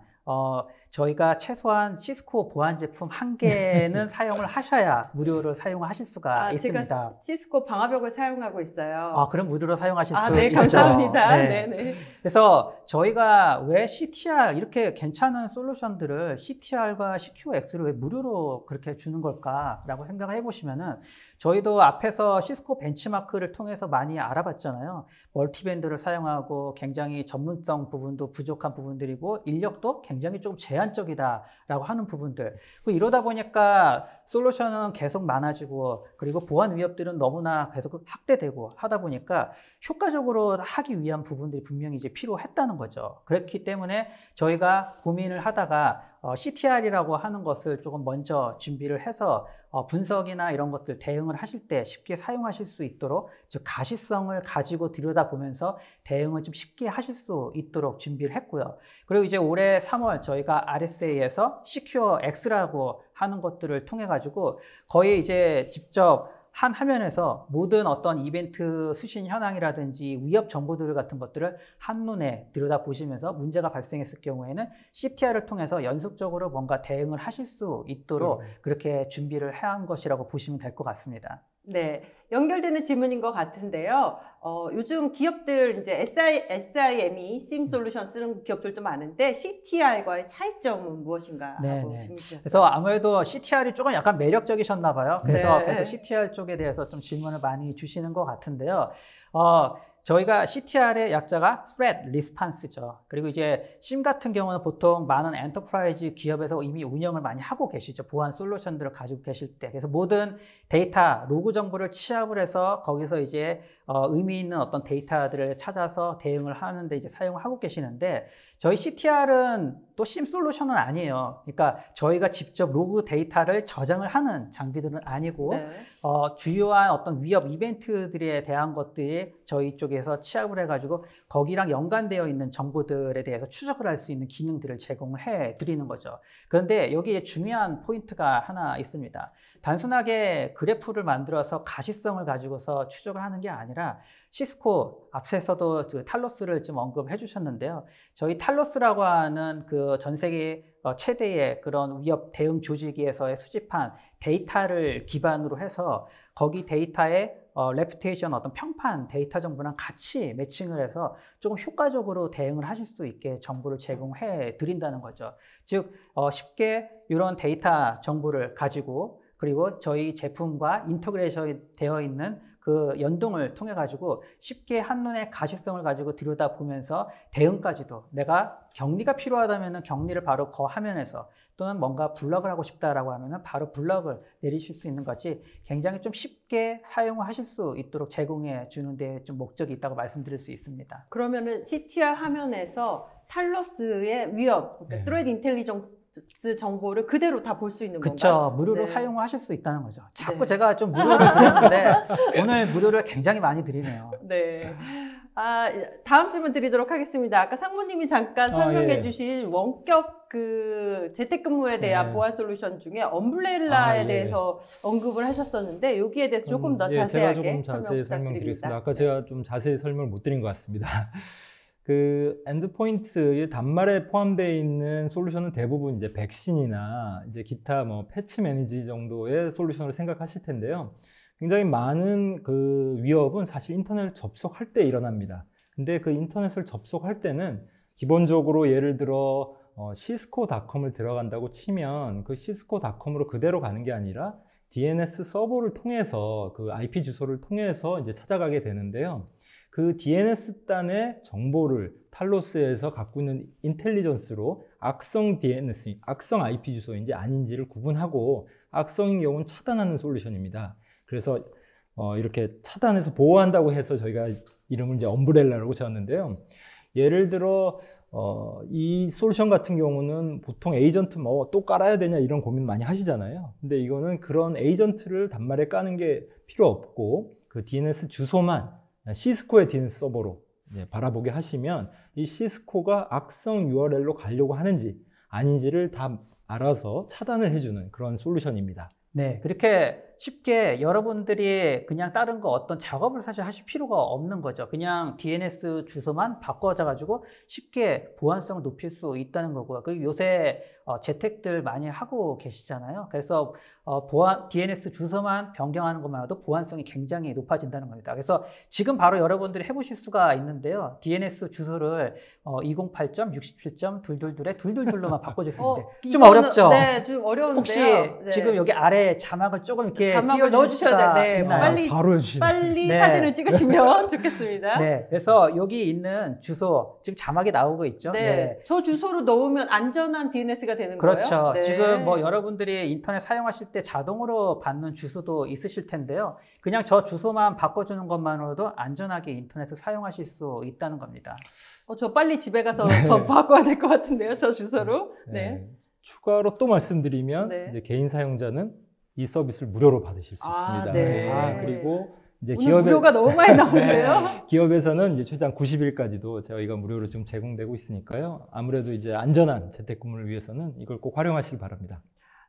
저희가 최소한 시스코 보안 제품 1개는 사용을 하셔야 무료로 사용을 하실 수가 있습니다. 제가 시스코 방화벽을 사용하고 있어요. 그럼 무료로 사용하실 수 네, 있죠. 감사합니다. 네. 그래서 저희가 왜 CTR 이렇게 괜찮은 솔루션들을 CTR과 CQX를 왜 무료로 그렇게 주는 걸까라고 생각을 해보시면은 저희도 앞에서 시스코 벤치마크를 통해서 많이 알아봤잖아요. 멀티밴드를 사용하고 굉장히 전문성 부분도 부족한 부분들이고 인력도 굉장히 좀 제한적이다라고 하는 부분들. 이러다 보니까 솔루션은 계속 많아지고 그리고 보안 위협들은 너무나 계속 확대되고 하다 보니까 효과적으로 하기 위한 부분들이 분명히 이제 필요했다는 거죠. 그렇기 때문에 저희가 고민을 하다가 CTR이라고 하는 것을 조금 먼저 준비를 해서 분석이나 이런 것들 대응을 하실 때 쉽게 사용하실 수 있도록 즉 가시성을 가지고 들여다보면서 대응을 좀 쉽게 하실 수 있도록 준비를 했고요. 그리고 이제 올해 3월 저희가 RSA에서 Secure X라고 하는 것들을 통해 가지고 거의 이제 직접 한 화면에서 모든 어떤 이벤트 수신 현황이라든지 위협 정보들 같은 것들을 한눈에 들여다보시면서 문제가 발생했을 경우에는 CTR을 통해서 연속적으로 뭔가 대응을 하실 수 있도록 그렇게 준비를 한 것이라고 보시면 될 것 같습니다. 네, 연결되는 질문인 것 같은데요. 요즘 기업들 이제 SIME, SIM 솔루션 쓰는 기업들도 많은데 CTR과의 차이점은 무엇인가 하고 질문 주셨어요. 그래서 아무래도 CTR이 조금 약간 매력적이셨나 봐요. 그래서 CTR 쪽에 대해서 좀 질문을 많이 주시는 것 같은데요. 저희가 CTR의 약자가 Threat Response죠. 그리고 이제 SIEM 같은 경우는 보통 많은 엔터프라이즈 기업에서 이미 운영을 많이 하고 계시죠. 보안 솔루션들을 가지고 계실 때. 그래서 모든 데이터, 로그 정보를 취합을 해서 거기서 이제 의미 있는 어떤 데이터들을 찾아서 대응을 하는데 이제 사용을 하고 계시는데 저희 CTR은 또 SIEM 솔루션은 아니에요. 그러니까 저희가 직접 로그 데이터를 저장을 하는 장비들은 아니고 네. 주요한 어떤 위협 이벤트들에 대한 것들이 저희 쪽에서 취합을 해가지고 거기랑 연관되어 있는 정보들에 대해서 추적을 할 수 있는 기능들을 제공을 해 드리는 거죠. 그런데 여기에 중요한 포인트가 하나 있습니다. 단순하게 그래프를 만들어서 가시성을 가지고서 추적을 하는 게 아니라 시스코 앞에서도 그 탈로스를 좀 언급해 주셨는데요. 저희 탈로스라고 하는 그 전 세계 최대의 그런 위협 대응 조직에서의 수집한 데이터를 기반으로 해서 거기 데이터에 레퓨테이션 어떤 평판 데이터 정보랑 같이 매칭을 해서 조금 효과적으로 대응을 하실 수 있게 정보를 제공해 드린다는 거죠. 즉 쉽게 이런 데이터 정보를 가지고 그리고 저희 제품과 인터그레이션 되어 있는 그 연동을 통해 가지고 쉽게 한눈에 가시성을 가지고 들여다보면서 대응까지도 내가 격리가 필요하다면 격리를 바로 화면에서 또는 뭔가 블럭을 하고 싶다라고 하면 바로 블럭을 내리실 수 있는 것이 굉장히 좀 쉽게 사용을 하실 수 있도록 제공해 주는 데 좀 목적이 있다고 말씀드릴 수 있습니다. 그러면은 CTR 화면에서 탈로스의 위협, 그러니까 네. 트레이드 인텔리전스 정보를 그대로 다 볼 수 있는 건가요? 그렇죠. 무료로 네. 사용을 하실 수 있다는 거죠. 자꾸 네. 제가 좀 무료를 드렸는데 오늘 무료를 굉장히 많이 드리네요. 네. 다음 질문 드리도록 하겠습니다. 아까 상무님이 잠깐 설명해 예. 주신 원격 그 재택근무에 대한 네. 보안 솔루션 중에 엄브렐라에 예. 대해서 언급을 하셨었는데 여기에 대해서 조금 더 제가 자세하게 조금 자세히 설명 설명드리겠습니다. 부탁드립니다. 아까 제가 좀 자세히 설명을 못 드린 것 같습니다. 그 엔드포인트의 단말에 포함되어 있는 솔루션은 대부분 이제 백신이나 이제 기타 뭐 패치 매니지 정도의 솔루션을 생각하실 텐데요. 굉장히 많은 그 위협은 사실 인터넷을 접속할 때 일어납니다. 근데 그 인터넷을 접속할 때는 기본적으로 예를 들어 시스코닷컴을 들어간다고 치면 그 시스코닷컴으로 그대로 가는 게 아니라 DNS 서버를 통해서 그 IP 주소를 통해서 이제 찾아가게 되는데요. 그 DNS단의 정보를 탈로스에서 갖고 있는 인텔리전스로 악성 DNS, 악성 IP 주소인지 아닌지를 구분하고 악성인 경우는 차단하는 솔루션입니다. 그래서 이렇게 차단해서 보호한다고 해서 저희가 이름을 이제 엄브렐라라고 지었는데요. 예를 들어 이 솔루션 같은 경우는 보통 에이전트 뭐 또 깔아야 되냐 이런 고민 많이 하시잖아요. 근데 이거는 그런 에이전트를 단말에 까는 게 필요 없고 그 DNS 주소만 시스코의 DNS 서버로 바라보게 하시면 이 시스코가 악성 URL로 가려고 하는지 아닌지를 다 알아서 차단을 해주는 그런 솔루션입니다. 네, 그렇게 쉽게 여러분들이 그냥 다른 거 어떤 작업을 사실 하실 필요가 없는 거죠. 그냥 DNS 주소만 바꿔가지고 쉽게 보안성을 높일 수 있다는 거고요. 그리고 요새 재택들 많이 하고 계시잖아요. 그래서 DNS 주소만 변경하는 것만으로도 보안성이 굉장히 높아진다는 겁니다. 그래서 지금 바로 여러분들이 해보실 수가 있는데요. DNS 주소를 208.67.222에 222로만 바꿔줄 수 있는데 좀 어렵죠? 네, 좀 어려운데요. 혹시 네. 지금 여기 아래 자막을 조금 이렇게 자막을 넣어주셔야 돼요. 네, 빨리 네. 사진을 찍으시면 좋겠습니다. 네, 그래서 여기 있는 주소 지금 자막이 나오고 있죠. 네, 저 주소로 넣으면 안전한 DNS가 되는 그렇죠. 거예요? 네. 지금 뭐 여러분들이 인터넷 사용하실 때 자동으로 받는 주소도 있으실 텐데요. 그냥 저 주소만 바꿔주는 것만으로도 안전하게 인터넷을 사용하실 수 있다는 겁니다. 저 빨리 집에 가서 저 바꿔야 될 것 같은데요, 저 주소로. 네. 추가로 또 말씀드리면 네. 이제 개인 사용자는 이 서비스를 무료로 받으실 수 있습니다. 네. 그리고 이제 오늘 무료가 너무 많이 나오는데요. 기업에서는 이제 최장 90일까지도 저희가 무료로 좀 제공되고 있으니까요. 아무래도 이제 안전한 재택근무를 위해서는 이걸 꼭 활용하시기 바랍니다.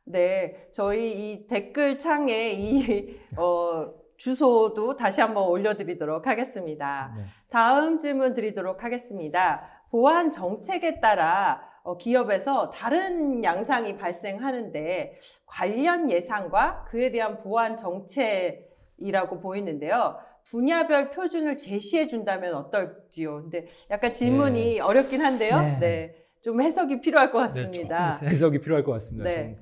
네, 저희 이 댓글 창에 이 주소도 다시 한번 올려드리도록 하겠습니다. 네. 다음 질문 드리도록 하겠습니다. 보안 정책에 따라 기업에서 다른 양상이 발생하는데 관련 예상과 그에 대한 보안 정책이라고 보이는데요. 분야별 표준을 제시해 준다면 어떨지요? 근데 약간 질문이 어렵긴 한데요. 네. 네, 좀 해석이 필요할 것 네, 같습니다. 조금 해석이 필요할 것 같습니다. 네.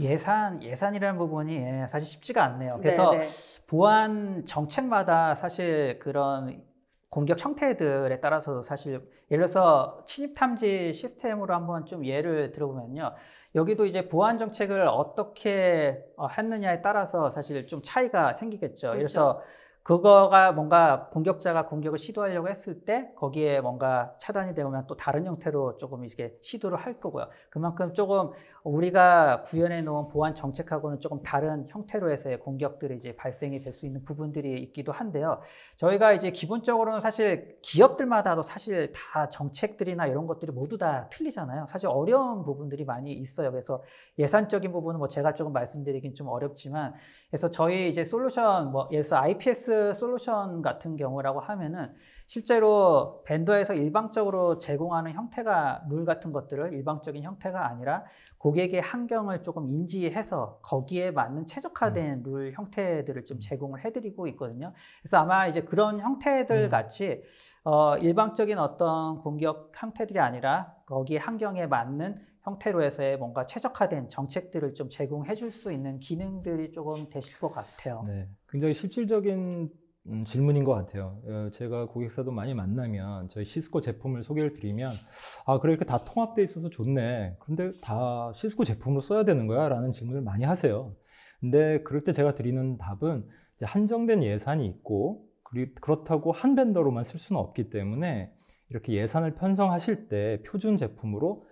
예산이라는 부분이 사실 쉽지가 않네요. 그래서 네네. 보안 정책마다 사실 그런 공격 형태들에 따라서 사실 예를 들어서 침입 탐지 시스템으로 한번 좀 예를 들어보면요. 여기도 이제 보안 정책을 어떻게 했느냐에 따라서 사실 좀 차이가 생기겠죠. 예를 그렇죠. 들어서 그거가 뭔가 공격자가 공격을 시도하려고 했을 때 거기에 뭔가 차단이 되면 또 다른 형태로 조금 이렇게 시도를 할 거고요. 그만큼 조금 우리가 구현해 놓은 보안 정책하고는 조금 다른 형태로 해서의 공격들이 이제 발생이 될 수 있는 부분들이 있기도 한데요. 저희가 이제 기본적으로는 사실 기업들마다도 사실 다 정책들이나 이런 것들이 모두 다 틀리잖아요. 사실 어려운 부분들이 많이 있어요. 그래서 예산적인 부분은 뭐 제가 조금 말씀드리긴 좀 어렵지만, 그래서 저희 이제 솔루션 뭐 예를 들어서 IPS 솔루션 같은 경우라고 하면은 실제로 벤더에서 일방적으로 제공하는 형태가 룰 같은 것들을 일방적인 형태가 아니라 고객의 환경을 조금 인지해서 거기에 맞는 최적화된 룰 형태들을 좀 제공을 해드리고 있거든요. 그래서 아마 이제 그런 형태들 같이 일방적인 어떤 공격 형태들이 아니라 거기 환경에 맞는 형태로 해서의 뭔가 최적화된 정책들을 좀 제공해 줄 수 있는 기능들이 조금 되실 것 같아요. 네, 굉장히 실질적인 질문인 것 같아요. 제가 고객사도 많이 만나면 저희 시스코 제품을 소개를 드리면 그래 이렇게 다 통합되어 있어서 좋네. 그런데 다 시스코 제품으로 써야 되는 거야? 라는 질문을 많이 하세요. 근데 그럴 때 제가 드리는 답은 이제 한정된 예산이 있고 그렇다고 한 벤더로만 쓸 수는 없기 때문에 이렇게 예산을 편성하실 때 표준 제품으로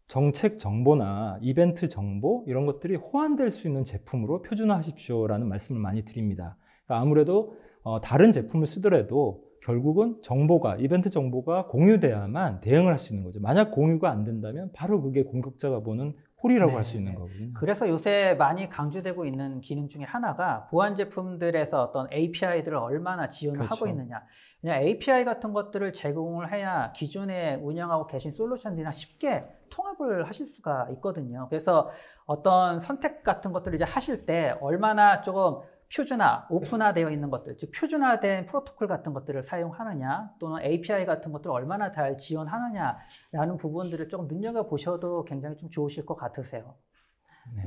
정책 정보나 이벤트 정보 이런 것들이 호환될 수 있는 제품으로 표준화하십시오라는 말씀을 많이 드립니다. 그러니까 아무래도 다른 제품을 쓰더라도 결국은 정보가 이벤트 정보가 공유돼야만 대응을 할 수 있는 거죠. 만약 공유가 안 된다면 바로 그게 공격자가 보는 홀이라고 할 수 있는 거거든요. 그래서 요새 많이 강조되고 있는 기능 중에 하나가 보안 제품들에서 어떤 API들을 얼마나 지원을 그렇죠. 하고 있느냐. 그냥 API 같은 것들을 제공을 해야 기존에 운영하고 계신 솔루션들이랑 쉽게 통합을 하실 수가 있거든요. 그래서 어떤 선택 같은 것들을 이제 하실 때 얼마나 조금 표준화, 오픈화되어 있는 것들, 즉 표준화된 프로토콜 같은 것들을 사용하느냐, 또는 API 같은 것들을 얼마나 잘 지원하느냐라는 부분들을 조금 눈여겨보셔도 굉장히 좀 좋으실 것 같으세요.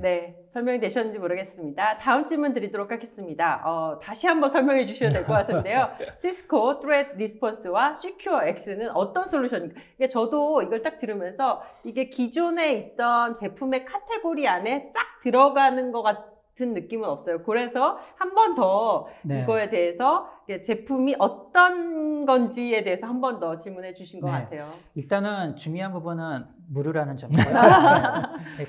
네, 설명이 되셨는지 모르겠습니다. 다음 질문 드리도록 하겠습니다. 다시 한번 설명해 주셔야 될 것 같은데요. 시스코 Threat Response와 Secure X는 어떤 솔루션인가? 그러니까 저도 이걸 딱 들으면서 이게 기존에 있던 제품의 카테고리 안에 싹 들어가는 것 같은 느낌은 없어요. 그래서 한 번 더 이거에 대해서 제품이 어떤 건지에 대해서 한 번 더 질문해 주신 것 같아요. 일단은 중요한 부분은 무료라는 점이고요.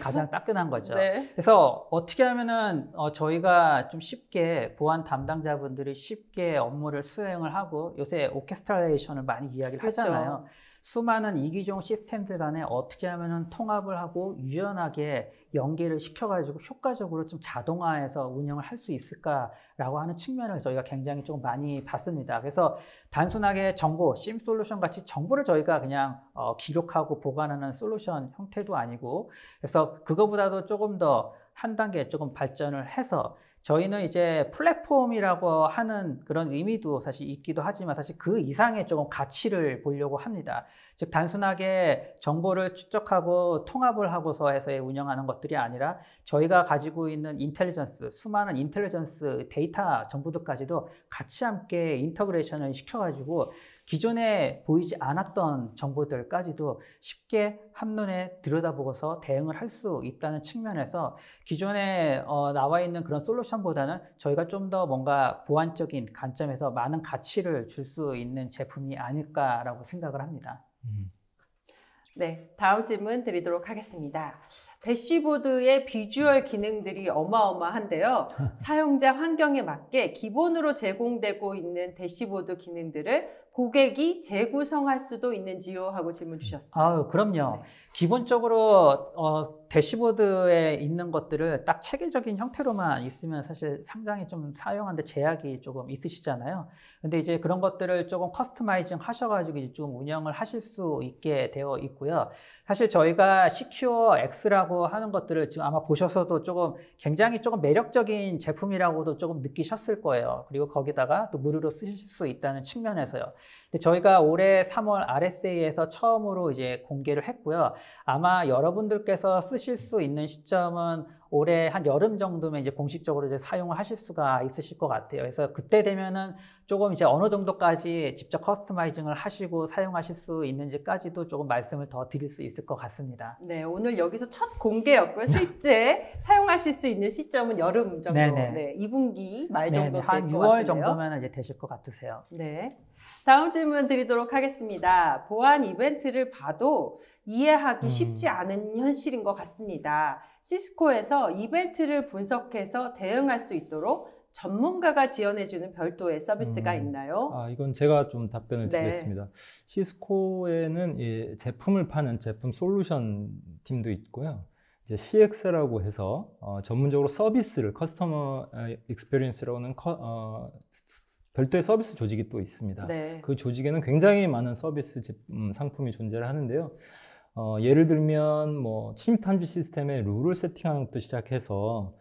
가장 따끈한 거죠. 네. 그래서 어떻게 하면은 저희가 좀 쉽게 보안 담당자분들이 쉽게 업무를 수행을 하고 요새 오케스트레이션을 많이 이야기를 그렇죠. 하잖아요. 수많은 이기종 시스템들 간에 어떻게 하면은 통합을 하고 유연하게 연계를 시켜가지고 효과적으로 좀 자동화해서 운영을 할 수 있을까라고 하는 측면을 저희가 굉장히 좀 많이 봤습니다. 그래서 단순하게 정보, 심 솔루션 같이 정보를 저희가 그냥 기록하고 보관하는 솔루션 형태도 아니고, 그래서 그거보다도 조금 더 한 단계 조금 발전을 해서 저희는 이제 플랫폼이라고 하는 그런 의미도 사실 있기도 하지만 사실 그 이상의 조금 가치를 보려고 합니다. 즉 단순하게 정보를 추적하고 통합을 하고서 해서 운영하는 것들이 아니라 저희가 가지고 있는 인텔리전스, 수많은 인텔리전스 데이터 정보들까지도 같이 함께 인터그레이션을 시켜가지고 기존에 보이지 않았던 정보들까지도 쉽게 한눈에 들여다보고서 대응을 할 수 있다는 측면에서 기존에 나와 있는 그런 솔루션보다는 저희가 좀 더 뭔가 보안적인 관점에서 많은 가치를 줄 수 있는 제품이 아닐까라고 생각을 합니다. 네, 다음 질문 드리도록 하겠습니다. 대시보드의 비주얼 기능들이 어마어마한데요. 사용자 환경에 맞게 기본으로 제공되고 있는 대시보드 기능들을 고객이 재구성할 수도 있는지요? 하고 질문 주셨어요. 그럼요. 네. 기본적으로 대시보드에 있는 것들을 딱 체계적인 형태로만 있으면 사실 상당히 좀 사용하는데 제약이 조금 있으시잖아요. 근데 이제 그런 것들을 조금 커스터마이징 하셔가지고 이제 좀 운영을 하실 수 있게 되어 있고요. 사실 저희가 Secure X라고 하는 것들을 지금 아마 보셔서도 조금 굉장히 조금 매력적인 제품이라고도 조금 느끼셨을 거예요. 그리고 거기다가 또 무료로 쓰실 수 있다는 측면에서요. 근데 저희가 올해 3월 RSA에서 처음으로 이제 공개를 했고요. 아마 여러분들께서 쓰실 수 있는 시점은 올해 한 여름 정도면 이제 공식적으로 이제 사용을 하실 수가 있으실 것 같아요. 그래서 그때 되면은 조금 이제 어느 정도까지 직접 커스터마이징을 하시고 사용하실 수 있는지까지도 조금 말씀을 더 드릴 수 있을 것 같습니다. 네, 오늘 여기서 첫 공개였고요. 실제 사용하실 수 있는 시점은 여름 정도, 네네. 네, 2분기 말 정도 네네. 한 될 것 6월 같은데요. 정도면 이제 되실 것 같으세요. 네. 다음 질문 드리도록 하겠습니다. 보안 이벤트를 봐도 이해하기 쉽지 않은 현실인 것 같습니다. 시스코에서 이벤트를 분석해서 대응할 수 있도록 전문가가 지원해주는 별도의 서비스가 있나요? 이건 제가 좀 답변을 네. 드리겠습니다. 시스코에는 이 제품을 파는 제품 솔루션 팀도 있고요. 이제 CX라고 해서 전문적으로 서비스를 커스터머 익스피리언스라고는 별도의 서비스 조직이 또 있습니다. 네. 그 조직에는 굉장히 많은 서비스 상품이 존재를 하는데요. 예를 들면 뭐 침입 탐지 시스템의 룰을 세팅하는 것부터 시작해서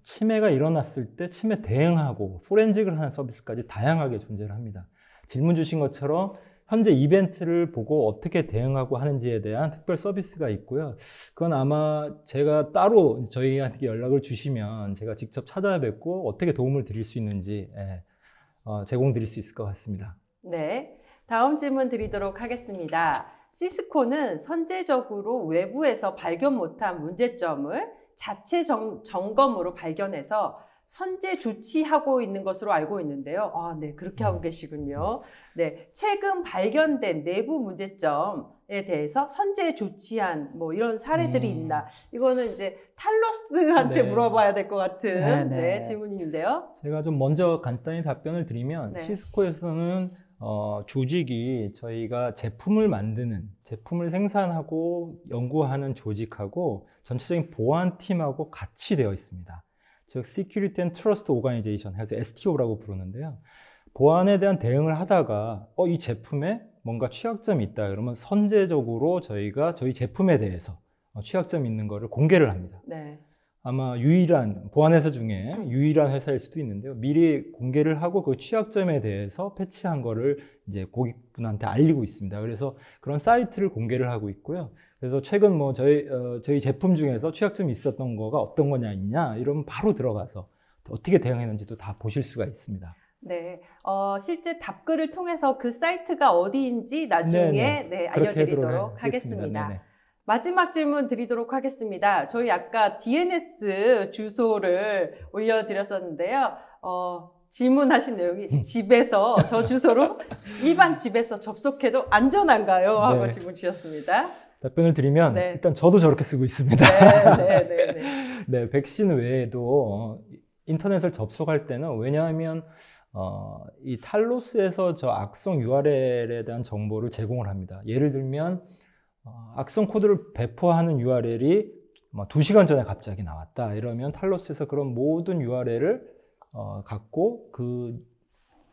침해가 일어났을 때 침해 대응하고 포렌직을 하는 서비스까지 다양하게 존재를 합니다. 질문 주신 것처럼 현재 이벤트를 보고 어떻게 대응하고 하는지에 대한 특별 서비스가 있고요. 그건 아마 제가 따로 저희한테 연락을 주시면 제가 직접 찾아뵙고 어떻게 도움을 드릴 수 있는지 제공드릴 수 있을 것 같습니다. 네. 다음 질문 드리도록 하겠습니다. 시스코는 선제적으로 외부에서 발견 못한 문제점을 자체 점검으로 발견해서 선제 조치하고 있는 것으로 알고 있는데요. 네, 그렇게 하고 계시군요. 네, 최근 발견된 내부 문제점에 대해서 선제 조치한 뭐 이런 사례들이 있나? 이거는 이제 탈로스한테 네. 물어봐야 될 것 같은 네. 질문인데요. 제가 좀 먼저 간단히 답변을 드리면 네. 시스코에서는 조직이 저희가 제품을 만드는, 제품을 생산하고 연구하는 조직하고 전체적인 보안팀하고 같이 되어 있습니다. 즉 Security and Trust Organization, 해서 STO라고 부르는데요. 보안에 대한 대응을 하다가 이 제품에 뭔가 취약점이 있다 그러면 선제적으로 저희가 저희 제품에 대해서 취약점이 있는 거를 공개를 합니다. 네. 아마 유일한 보안 회사 중에 유일한 회사일 수도 있는데요. 미리 공개를 하고 그 취약점에 대해서 패치한 거를 이제 고객분한테 알리고 있습니다. 그래서 그런 사이트를 공개를 하고 있고요. 그래서 최근 뭐 저희 제품 중에서 취약점이 있었던 거가 어떤 거냐 있냐 이러면 바로 들어가서 어떻게 대응했는지도 다 보실 수가 있습니다. 네, 실제 답글을 통해서 그 사이트가 어디인지 나중에 네, 알려드리도록 하겠습니다. 네네. 마지막 질문 드리도록 하겠습니다. 저희 아까 DNS 주소를 올려드렸었는데요. 질문하신 내용이 집에서 저 주소로 일반 집에서 접속해도 안전한가요? 하고 네. 질문 주셨습니다. 답변을 드리면 네. 일단 저도 저렇게 쓰고 있습니다. 네. 네, 백신 외에도 인터넷을 접속할 때는 왜냐하면 이 탈로스에서 저 악성 URL에 대한 정보를 제공을 합니다. 예를 들면 악성 코드를 배포하는 URL이 2시간 전에 갑자기 나왔다 이러면 탈로스에서 그런 모든 URL을 갖고 그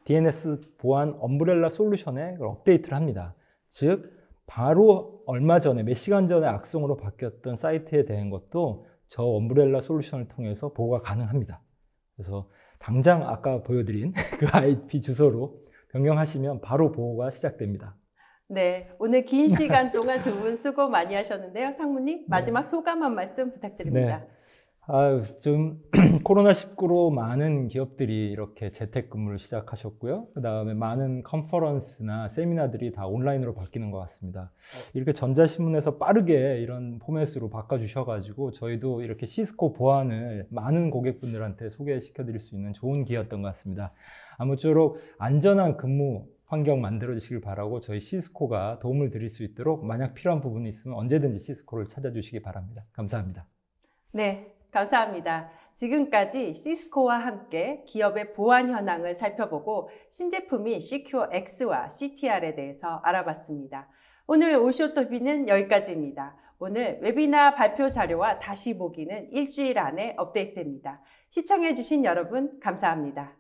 DNS 보안 엄브렐라 솔루션에 업데이트를 합니다. 즉 바로 얼마 전에 몇 시간 전에 악성으로 바뀌었던 사이트에 대한 것도 저 엄브렐라 솔루션을 통해서 보호가 가능합니다. 그래서 당장 아까 보여드린 그 IP 주소로 변경하시면 바로 보호가 시작됩니다. 네, 오늘 긴 시간 동안 두 분 수고 많이 하셨는데요. 상무님, 마지막 소감 한 말씀 부탁드립니다. 네. 좀 코로나19로 많은 기업들이 이렇게 재택근무를 시작하셨고요. 그 다음에 많은 컨퍼런스나 세미나들이 다 온라인으로 바뀌는 것 같습니다. 이렇게 전자신문에서 빠르게 이런 포맷으로 바꿔주셔가지고 저희도 이렇게 시스코 보안을 많은 고객분들한테 소개시켜 드릴 수 있는 좋은 기회였던 것 같습니다. 아무쪼록 안전한 근무 환경 만들어 주시길 바라고 저희 시스코가 도움을 드릴 수 있도록 만약 필요한 부분이 있으면 언제든지 시스코를 찾아주시기 바랍니다. 감사합니다. 네, 감사합니다. 지금까지 시스코와 함께 기업의 보안 현황을 살펴보고 신제품인 시큐어 X와 CTR에 대해서 알아봤습니다. 오늘 오쇼토비는 여기까지입니다. 오늘 웨비나 발표 자료와 다시 보기는 일주일 안에 업데이트됩니다. 시청해주신 여러분 감사합니다.